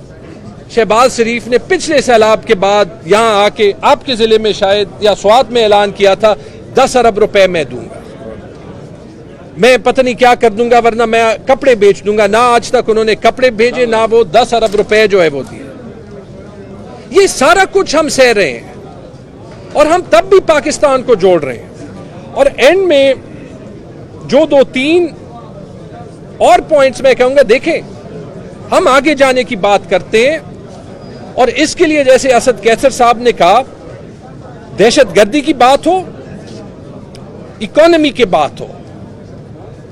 شہباز شریف نے پچھلے سیلاب کے بعد یہاں آ کے آپ کے ضلع میں شاید یا سوات میں اعلان کیا تھا 10 ارب روپے میں دوں گا, میں پتہ نہیں کیا کر دوں گا, ورنہ میں کپڑے بیچ دوں گا. نہ آج تک انہوں نے کپڑے بھیجے, نہ وہ 10 ارب روپے جو ہے وہ دیے. یہ سارا کچھ ہم سہ رہے ہیں اور ہم تب بھی پاکستان کو جوڑ رہے ہیں. اور اینڈ میں جو 2-3 اور پوائنٹس میں کہوں گا, دیکھیں ہم آگے جانے کی بات کرتے ہیں اور اس کے لیے جیسے اسد کیسر صاحب نے کہا, دہشت گردی کی بات ہو, اکانومی کی بات ہو,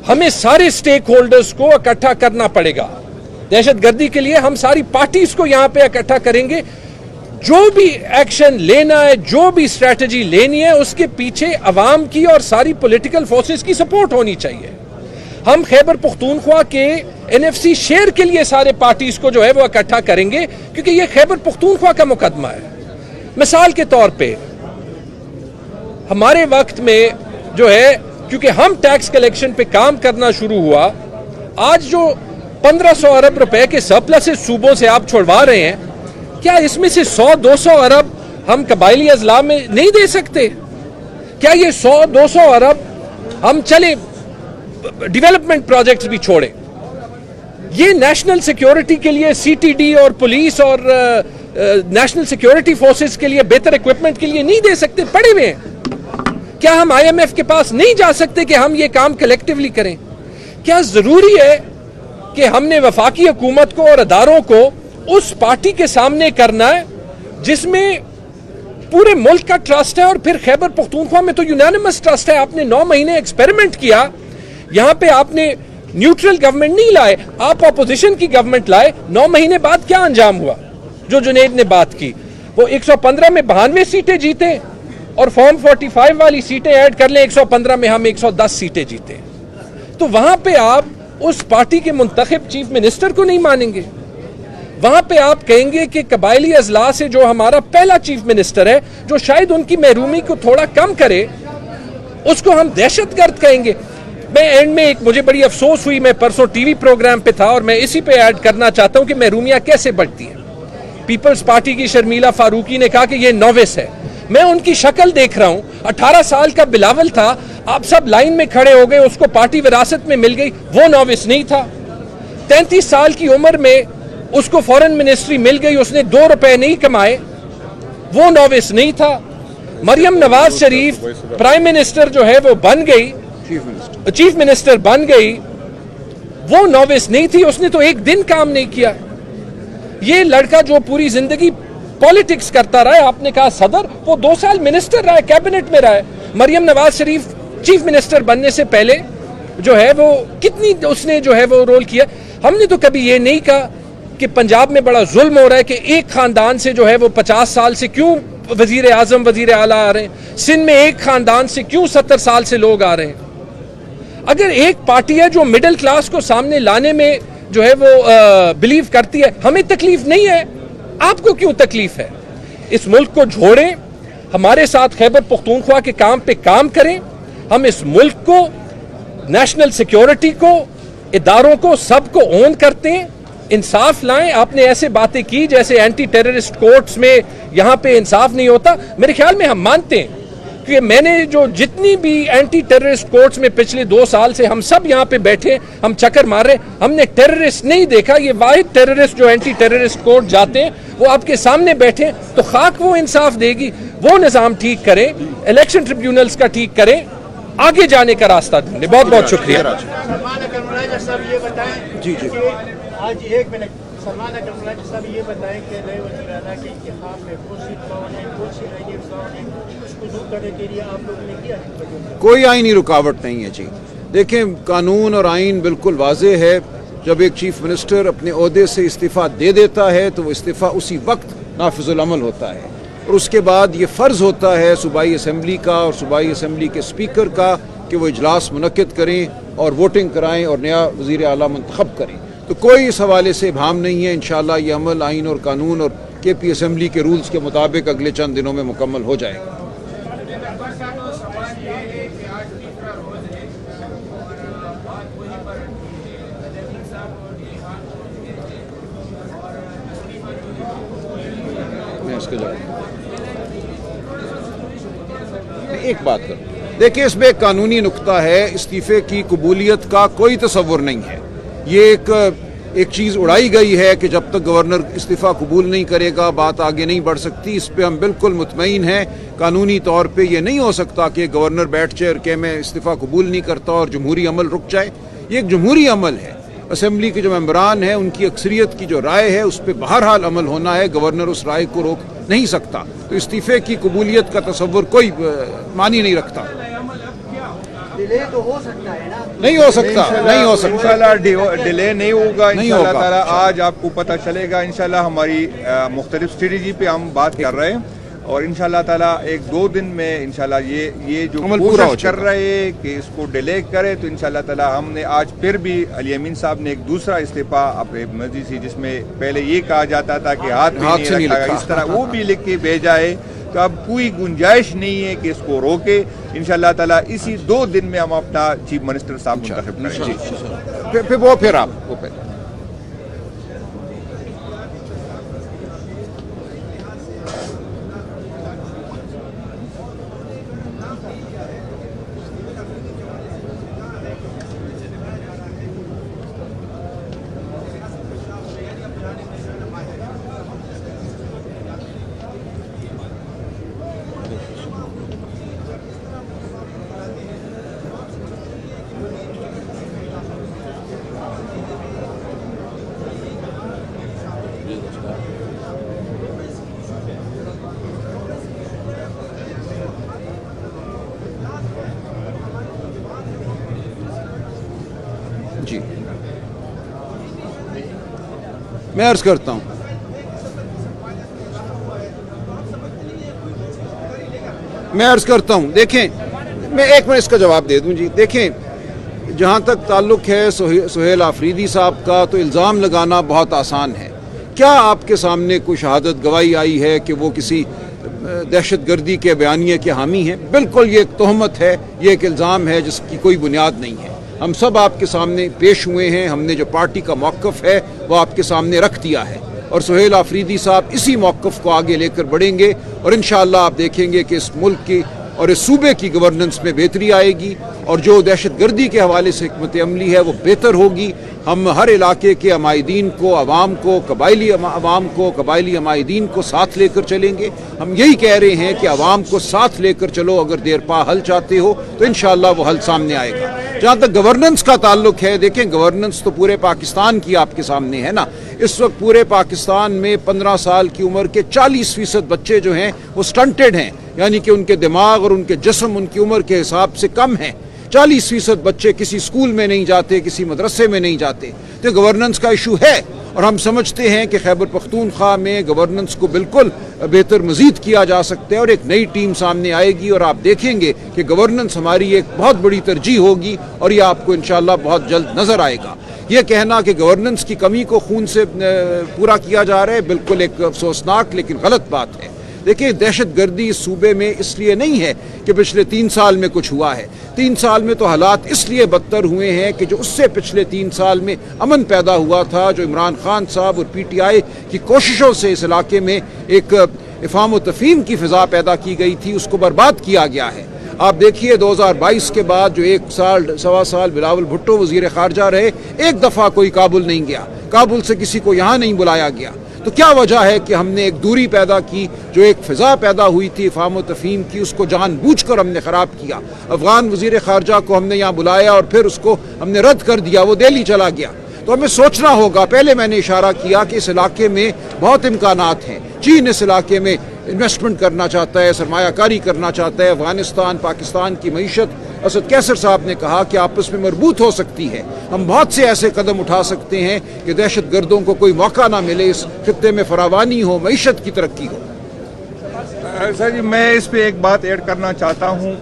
ہمیں سارے سٹیک ہولڈرز کو اکٹھا کرنا پڑے گا. دہشت گردی کے لیے ہم ساری پارٹیز کو یہاں پہ اکٹھا کریں گے. جو بھی ایکشن لینا ہے, جو بھی اسٹریٹجی لینی ہے, اس کے پیچھے عوام کی اور ساری پولیٹیکل فورسز کی سپورٹ ہونی چاہیے. ہم خیبر پختونخوا کے NFC شیئر کے لیے سارے پارٹیز کو جو ہے وہ اکٹھا کریں گے, کیونکہ یہ خیبر پختونخوا کا مقدمہ ہے. مثال کے طور پہ ہمارے وقت میں جو ہے, کیونکہ ہم ٹیکس کلیکشن پہ کام کرنا شروع ہوا, آج جو 1500 ارب روپے کے سرپلسز صوبوں سے آپ چھوڑوا رہے ہیں, کیا اس میں سے 100-200 ارب ہم قبائلی اضلاع میں نہیں دے سکتے؟ کیا یہ 100-200 ارب ہم چلے ڈیولپمنٹ پروجیکٹس بھی چھوڑیں؟ یہ نیشنل سیکیورٹی کے لیے CTD اور پولیس اور نیشنل سیکیورٹی فورسز کے لیے بہتر ایکوپمنٹ کے لیے نہیں دے سکتے؟ پڑے ہوئے ہیں. کیا ہم IMF کے پاس نہیں جا سکتے کہ ہم یہ کام کلیکٹیولی کریں؟ کیا ضروری ہے کہ ہم نے وفاقی حکومت کو اور اداروں کو اس پارٹی کے سامنے کرنا ہے جس میں پورے ملک کا ٹرسٹ ہے؟ اور پھر خیبر پختونخوا میں تو یونانیمس ٹرسٹ ہے. آپ نے 9 مہینے ایکسپیریمنٹ کیا, یہاں پہ آپ نے نیوٹرل گورنمنٹ نہیں لائے, آپ اپوزیشن کی گورنمنٹ لائے. 9 مہینے بعد کیا انجام ہوا جو جنید نے بات کی؟ وہ 115 میں 92 سیٹیں جیتے اور فارم 45 والی سیٹیں ایڈ کر لیں 115 میں ہم 110 سیٹیں جیتے. تو وہاں پہ آپ اس پارٹی کے منتخب چیف منسٹر کو نہیں مانیں گے. وہاں پہ آپ کہیں گے کہ قبائلی اضلاع سے جو ہمارا پہلا چیف منسٹر ہے, جو شاید ان کی محرومی کو تھوڑا کم کرے, اس کو ہم دہشت گرد کہیں گے. میں اینڈ میں ایک مجھے بڑی افسوس ہوئی, میں پرسوں ٹی وی پروگرام پہ تھا اور میں اسی پہ ایڈ کرنا چاہتا ہوں کہ محرومیاں کیسے بڑھتی ہیں. پیپلز پارٹی کی شرمیلا فاروقی نے کہا کہ یہ نووس ہے. میں ان کی شکل دیکھ رہا ہوں, 18 سال کا بلاول تھا, آپ سب لائن میں کھڑے ہو گئے, اس کو پارٹی وراثت میں مل گئی, وہ نووس نہیں تھا. 33 سال کی عمر میں اس کو فورن منسٹری مل گئی, اس نے 2 روپے نہیں کمائے, وہ نووس نہیں تھا. مریم نواز شریف پرائم منسٹر جو ہے وہ بن گئی, چیف منسٹر بن گئی, وہ نووس نہیں تھی, اس نے تو ایک دن کام نہیں کیا. یہ لڑکا جو پوری زندگی پالیٹکس کرتا رہا ہے, آپ نے کہا صدر, وہ 2 سال منسٹر رہا ہے, کیبنٹ میں رہا ہے. مریم نواز شریف چیف منسٹر بننے سے پہلے جو ہے وہ کتنی اس نے جو ہے وہ رول کیا. ہم نے تو کبھی یہ نہیں کہا کہ پنجاب میں بڑا ظلم ہو رہا ہے کہ ایک خاندان سے جو ہے وہ 50 سال سے کیوں وزیر اعظم وزیر اعلیٰ آ رہے ہیں, سندھ میں ایک خاندان سے کیوں 70 سال سے لوگ آ رہے ہیں. اگر ایک پارٹی ہے جو مڈل کلاس کو سامنے لانے میں جو ہے وہ بلیو کرتی ہے, ہمیں تکلیف نہیں ہے, آپ کو کیوں تکلیف ہے؟ اس ملک کو جوڑیں, ہمارے ساتھ خیبر پختونخوا کے کام پہ کام کریں. ہم اس ملک کو, نیشنل سیکیورٹی کو, اداروں کو, سب کو اون کرتے ہیں. انصاف لائیں. آپ نے ایسے باتیں کی جیسے اینٹی ٹیررسٹ کورٹس میں یہاں پہ انصاف نہیں ہوتا. میرے خیال میں ہم مانتے ہیں کہ میں نے جو جتنی بھی اینٹی ٹیررسٹ کورٹس میں پچھلے 2 سال سے ہم سب یہاں پہ بیٹھے, ہم چکر مار رہے, ہم نے ٹیررسٹ نہیں دیکھا. یہ واحد ٹیررسٹ جو اینٹی ٹیررسٹ کورٹ جاتے ہیں وہ آپ کے سامنے بیٹھے, تو خاک وہ انصاف دے گی. وہ نظام ٹھیک کریں, الیکشن ٹریبیونلز کا ٹھیک کریں, آگے جانے کا راستہ ڈھونڈیں. بہت بہت شکریہ. جی جی آج 1 منٹ. سلمان اکرم راجہ صاحب یہ بتائیں کہ نئے وزیر اعلیٰ کے انتخاب میں کون سی آئینی رکاوٹ ہے, اس کو دور کرنے کے لیے آپ لوگوں نے کیا؟ کوئی آئینی رکاوٹ نہیں ہے جی. دیکھیں قانون اور آئین بالکل واضح ہے. جب ایک چیف منسٹر اپنے عہدے سے استعفیٰ دے دیتا ہے تو وہ استعفیٰ اسی وقت نافذ العمل ہوتا ہے، اور اس کے بعد یہ فرض ہوتا ہے صوبائی اسمبلی کا اور صوبائی اسمبلی کے اسپیکر کا کہ وہ اجلاس منعقد کریں اور ووٹنگ کرائیں اور نیا وزیر اعلیٰ منتخب کریں. تو کوئی اس حوالے سے ابہام نہیں ہے. انشاءاللہ یہ عمل آئین اور قانون اور کے پی اسمبلی کے رولز کے مطابق اگلے چند دنوں میں مکمل ہو جائے گا. میں اس کے جواب ایک بات کروں. دیکھیں اس میں ایک قانونی نقطہ ہے. استعفے کی قبولیت کا کوئی تصور نہیں ہے. یہ ایک چیز اڑائی گئی ہے کہ جب تک گورنر استعفیٰ قبول نہیں کرے گا بات آگے نہیں بڑھ سکتی. اس پہ ہم بالکل مطمئن ہیں. قانونی طور پہ یہ نہیں ہو سکتا کہ گورنر بیٹھ جائے اور کہ میں استعفیٰ قبول نہیں کرتا اور جمہوری عمل رک جائے. یہ ایک جمہوری عمل ہے. اسمبلی کے جو ممبران ہیں ان کی اکثریت کی جو رائے ہے اس پہ بہرحال عمل ہونا ہے. گورنر اس رائے کو روک نہیں سکتا. تو استعفے کی قبولیت کا تصور کوئی معنی نہیں رکھتا. ڈیلے تو ہو سکتا ہے نا؟ نہیں ہو سکتا. انشاءاللہ ڈیلے نہیں ہوگا. انشاءاللہ تعالی آج آپ کو پتہ چلے گا. انشاءاللہ ہماری مختلف اسٹریٹجی پہ ہم بات کر رہے ہیں اور انشاءاللہ تعالی ایک دو دن میں انشاءاللہ یہ جو کوشش کر رہے ہیں کہ اس کو ڈیلے کرے تو انشاءاللہ تعالی ہم نے آج پھر بھی علی امین صاحب نے ایک دوسرا استعفیٰ اپنے مرضی سے جس میں پہلے یہ کہا جاتا تھا کہ ہاتھ سے نہیں رکھا اس طرح وہ بھی لکھ کے بھیجا ہے. تو اب کوئی گنجائش نہیں ہے کہ اس کو روکے. انشاءاللہ تعالی اسی 2 دن میں ہم اپنا چیف منسٹر صاحب منتخب کریں گے. پھر آپ وہ پہلے جی میں عرض کرتا ہوں. دیکھیں میں ایک منٹ اس کا جواب دے دوں. جی دیکھیں جہاں تک تعلق ہے سہیل آفریدی صاحب کا تو الزام لگانا بہت آسان ہے. کیا آپ کے سامنے کوئی شہادت گواہی آئی ہے کہ وہ کسی دہشت گردی کے بیانیے کے حامی ہیں؟ بالکل یہ ایک تہمت ہے. یہ ایک الزام ہے جس کی کوئی بنیاد نہیں ہے. ہم سب آپ کے سامنے پیش ہوئے ہیں. ہم نے جو پارٹی کا موقف ہے وہ آپ کے سامنے رکھ دیا ہے اور سہیل آفریدی صاحب اسی موقف کو آگے لے کر بڑھیں گے اور انشاءاللہ آپ دیکھیں گے کہ اس ملک کی اور اس صوبے کی گورننس میں بہتری آئے گی اور جو دہشت گردی کے حوالے سے حکمت عملی ہے وہ بہتر ہوگی. ہم ہر علاقے کے عمائدین کو، عوام کو، قبائلی عوام کو، قبائلی عمائدین کو ساتھ لے کر چلیں گے. ہم یہی کہہ رہے ہیں کہ عوام کو ساتھ لے کر چلو. اگر دیر پا حل چاہتے ہو تو انشاءاللہ وہ حل سامنے آئے گا. جہاں تک گورننس کا تعلق ہے، دیکھیں گورننس تو پورے پاکستان کی آپ کے سامنے ہے نا. اس وقت پورے پاکستان میں 15 سال کی عمر کے 40% بچے جو ہیں وہ سٹنٹڈ ہیں، یعنی کہ ان کے دماغ اور ان کے جسم ان کی عمر کے حساب سے کم ہیں. 40% بچے کسی اسکول میں نہیں جاتے، کسی مدرسے میں نہیں جاتے. تو گورننس کا ایشو ہے اور ہم سمجھتے ہیں کہ خیبر پختونخوا میں گورننس کو بالکل بہتر مزید کیا جا سکتا ہے اور ایک نئی ٹیم سامنے آئے گی اور آپ دیکھیں گے کہ گورننس ہماری ایک بہت بڑی ترجیح ہوگی اور یہ آپ کو انشاءاللہ بہت جلد نظر آئے گا. یہ کہنا کہ گورننس کی کمی کو خون سے پورا کیا جا رہا ہے بالکل ایک افسوسناک لیکن غلط بات ہے. دیکھیں دہشت گردی اس صوبے میں اس لیے نہیں ہے کہ پچھلے 3 سال میں کچھ ہوا ہے. 3 سال میں تو حالات اس لیے بدتر ہوئے ہیں کہ جو اس سے پچھلے 3 سال میں امن پیدا ہوا تھا، جو عمران خان صاحب اور پی ٹی آئی کی کوششوں سے اس علاقے میں ایک افہام و تفہیم کی فضا پیدا کی گئی تھی، اس کو برباد کیا گیا ہے. آپ دیکھیے 2022 کے بعد جو 1 سال سوا سال بلاول بھٹو وزیر خارجہ رہے، ایک دفعہ کوئی کابل نہیں گیا، کابل سے کسی کو یہاں نہیں بلایا گیا. تو کیا وجہ ہے کہ ہم نے ایک دوری پیدا کی، جو ایک فضا پیدا ہوئی تھی افہام و تفہیم کی، اس کو جان بوجھ کر ہم نے خراب کیا. افغان وزیر خارجہ کو ہم نے یہاں بلایا اور پھر اس کو ہم نے رد کر دیا، وہ دہلی چلا گیا. تو ہمیں سوچنا ہوگا. پہلے میں نے اشارہ کیا کہ اس علاقے میں بہت امکانات ہیں. چین اس علاقے میں انویسٹمنٹ کرنا چاہتا ہے، سرمایہ کاری کرنا چاہتا ہے. افغانستان، پاکستان کی معیشت اسد کیسر صاحب نے کہا کہ آپس میں مربوط ہو سکتی ہے. ہم بہت سے ایسے قدم اٹھا سکتے ہیں کہ دہشت گردوں کو کوئی موقع نہ ملے, اس خطے میں فراوانی ہو, معیشت کی ترقی ہو. سر جی میں اس پہ ایک بات ایڈ کرنا چاہتا ہوں.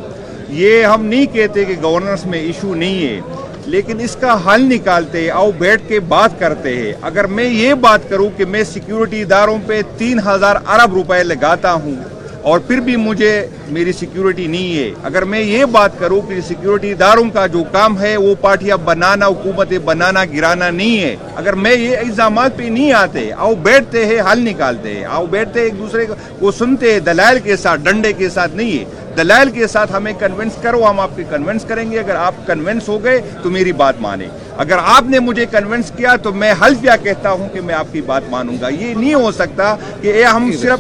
یہ ہم نہیں کہتے کہ گورننس میں ایشو نہیں ہے, لیکن اس کا حل نکالتے آؤ بیٹھ کے بات کرتے ہیں. اگر میں یہ بات کروں کہ میں سیکیورٹی اداروں پہ 3000 ارب روپے لگاتا ہوں اور پھر بھی مجھے میری سیکیورٹی نہیں ہے, اگر میں یہ بات کروں کہ سیکیورٹی اداروں کا جو کام ہے وہ پارٹیاں بنانا, حکومتیں بنانا, گرانا نہیں ہے, اگر میں یہ الزامات پہ نہیں آتے, آؤ بیٹھتے ہیں, حل نکالتے ہیں, آؤ بیٹھتے ایک دوسرے کو سنتے ہیں, دلائل کے ساتھ, ڈنڈے کے ساتھ نہیں ہے, دلائل کے ساتھ ہمیں کنونس کرو, ہم آپ کے کنونس کریں گے. اگر آپ کنونس ہو گئے تو میری بات مانیں, اگر آپ نے مجھے کنونس کیا تو میں حلفیہ کہتا ہوں کہ میں آپ کی بات مانوں گا. یہ نہیں ہو سکتا کہ ہم صرف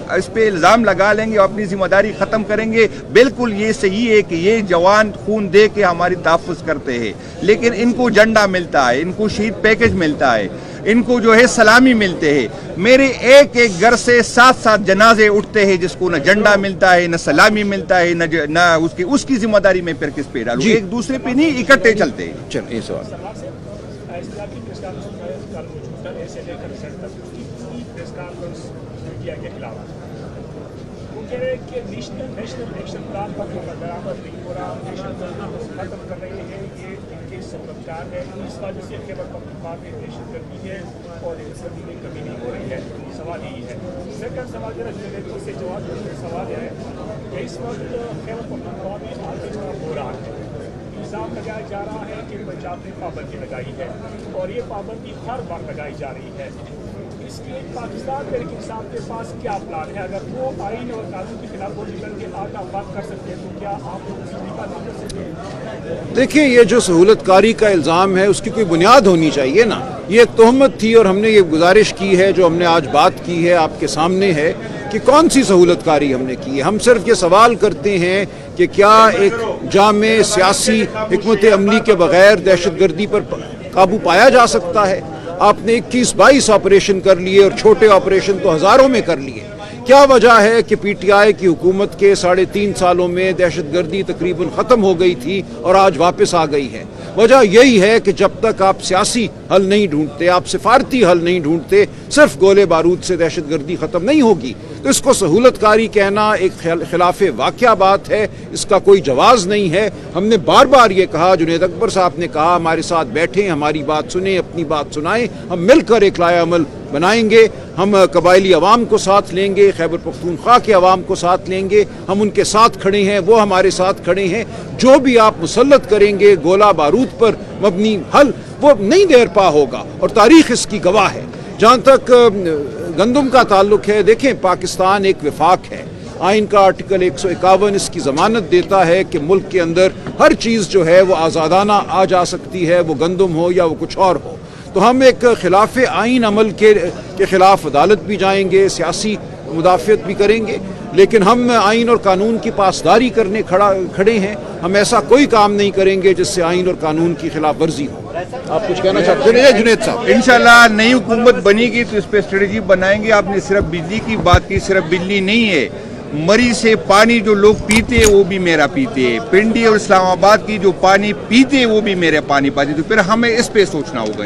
اس پہ الزام لگا لیں گے اور اپنی ذمہ داری ختم کریں گے. بالکل یہ صحیح ہے کہ یہ جوان خون دے کے ہماری تحفظ کرتے ہیں, لیکن ان کو جھنڈا ملتا ہے, ان کو شہید پیکج ملتا ہے, ان کو جو ہے سلامی ملتے ہیں. میرے ایک ایک گھر سے 7 جنازے اٹھتے ہیں جس کو نہ جھنڈا ملتا ہے, نہ سلامی ملتا ہے, نہ اس کی ذمہ داری میں پھر کس پہ ڈالوں. ایک دوسرے پہ نہیں, اکٹھے چلتے ہیں. چل یہ سوال نیشنل ایکشن پلان پر برابر نہیں ہو رہا, ختم کر رہے ہیں, یہ سبکار ہے. اس وجہ سے خیبر پختونخوا میں دہشت گردی ہے اور دہشت گردی میں کمی نہیں ہو رہی ہے. سوال یہی ہے. سیکنڈ سوال جو ہے سے جواب سوال ہے کہ اس وقت خیبر پختونخوا میں آگے ہو رہا ہے, الزام لگایا جا رہا ہے کہ پنجاب نے پابندی لگائی ہے اور یہ پابندی ہر بار لگائی جا رہی ہے. اس کے پاکستان تحریک انصاف کے پاس کیا پلان ہے؟ اگر وہ آئین اور قانون کی خلاف ورزی کر کے آگاہ بات کر سکتے ہیں تو کیا آپ لوگ اس کا نہیں کر سکتے ہیں؟ دیکھیں, یہ جو سہولت کاری کا الزام ہے اس کی کوئی بنیاد ہونی چاہیے نا. یہ ایک تہمت تھی اور ہم نے یہ گزارش کی ہے, جو ہم نے آج بات کی ہے آپ کے سامنے ہے کہ کون سی سہولت کاری ہم نے کی ہے. ہم صرف یہ سوال کرتے ہیں کہ کیا ایک جامع سیاسی حکمت عملی کے بغیر دہشت گردی پر قابو پایا جا سکتا ہے؟ آپ نے 21-22 آپریشن کر لیے اور چھوٹے آپریشن تو ہزاروں میں کر لیے. کیا وجہ ہے کہ پی ٹی آئی کی حکومت کے 3.5 سالوں میں دہشت گردی تقریباً ختم ہو گئی تھی اور آج واپس آ گئی ہے؟ وجہ یہی ہے کہ جب تک آپ سیاسی حل نہیں ڈھونڈتے, آپ سفارتی حل نہیں ڈھونڈتے, صرف گولے بارود سے دہشت گردی ختم نہیں ہوگی. تو اس کو سہولت کاری کہنا ایک خلاف واقعہ بات ہے, اس کا کوئی جواز نہیں ہے. ہم نے بار بار یہ کہا, جنید اکبر صاحب نے کہا ہمارے ساتھ بیٹھیں, ہماری بات سنیں, اپنی بات سنائیں, ہم مل کر ایک لائحہ عمل بنائیں گے. ہم قبائلی عوام کو ساتھ لیں گے, خیبر پختونخوا کے عوام کو ساتھ لیں گے, ہم ان کے ساتھ کھڑے ہیں, وہ ہمارے ساتھ کھڑے ہیں. جو بھی آپ مسلط کریں گے گولہ بارود پر مبنی حل, وہ نہیں دیر پا ہوگا اور تاریخ اس کی گواہ ہے. جہاں تک گندم کا تعلق ہے, دیکھیں پاکستان ایک وفاق ہے. آئین کا آرٹیکل 151 اس کی ضمانت دیتا ہے کہ ملک کے اندر ہر چیز جو ہے وہ آزادانہ آ جا سکتی ہے, وہ گندم ہو یا وہ کچھ اور ہو. تو ہم ایک خلاف آئین عمل کے خلاف عدالت بھی جائیں گے, سیاسی مدافعت بھی کریں گے, لیکن ہم آئین اور قانون کی پاسداری کرنے کھڑے ہیں. ہم ایسا کوئی کام نہیں کریں گے جس سے آئین اور قانون کی خلاف ورزی ہو. آپ کچھ کہنا چاہتے ہیں جنید صاحب؟ انشاءاللہ نئی حکومت بنے گی تو اس پہ اسٹریٹجی بنائیں گے. آپ نے صرف بجلی کی بات کی, صرف بجلی نہیں ہے, مری سے پانی جو لوگ پیتے ہیں وہ بھی میرا پیتے ہیں. پنڈی اور اسلام آباد کی جو پانی پیتے ہیں وہ بھی میرے پانی پیتے. تو پھر ہمیں اس پہ سوچنا ہوگا.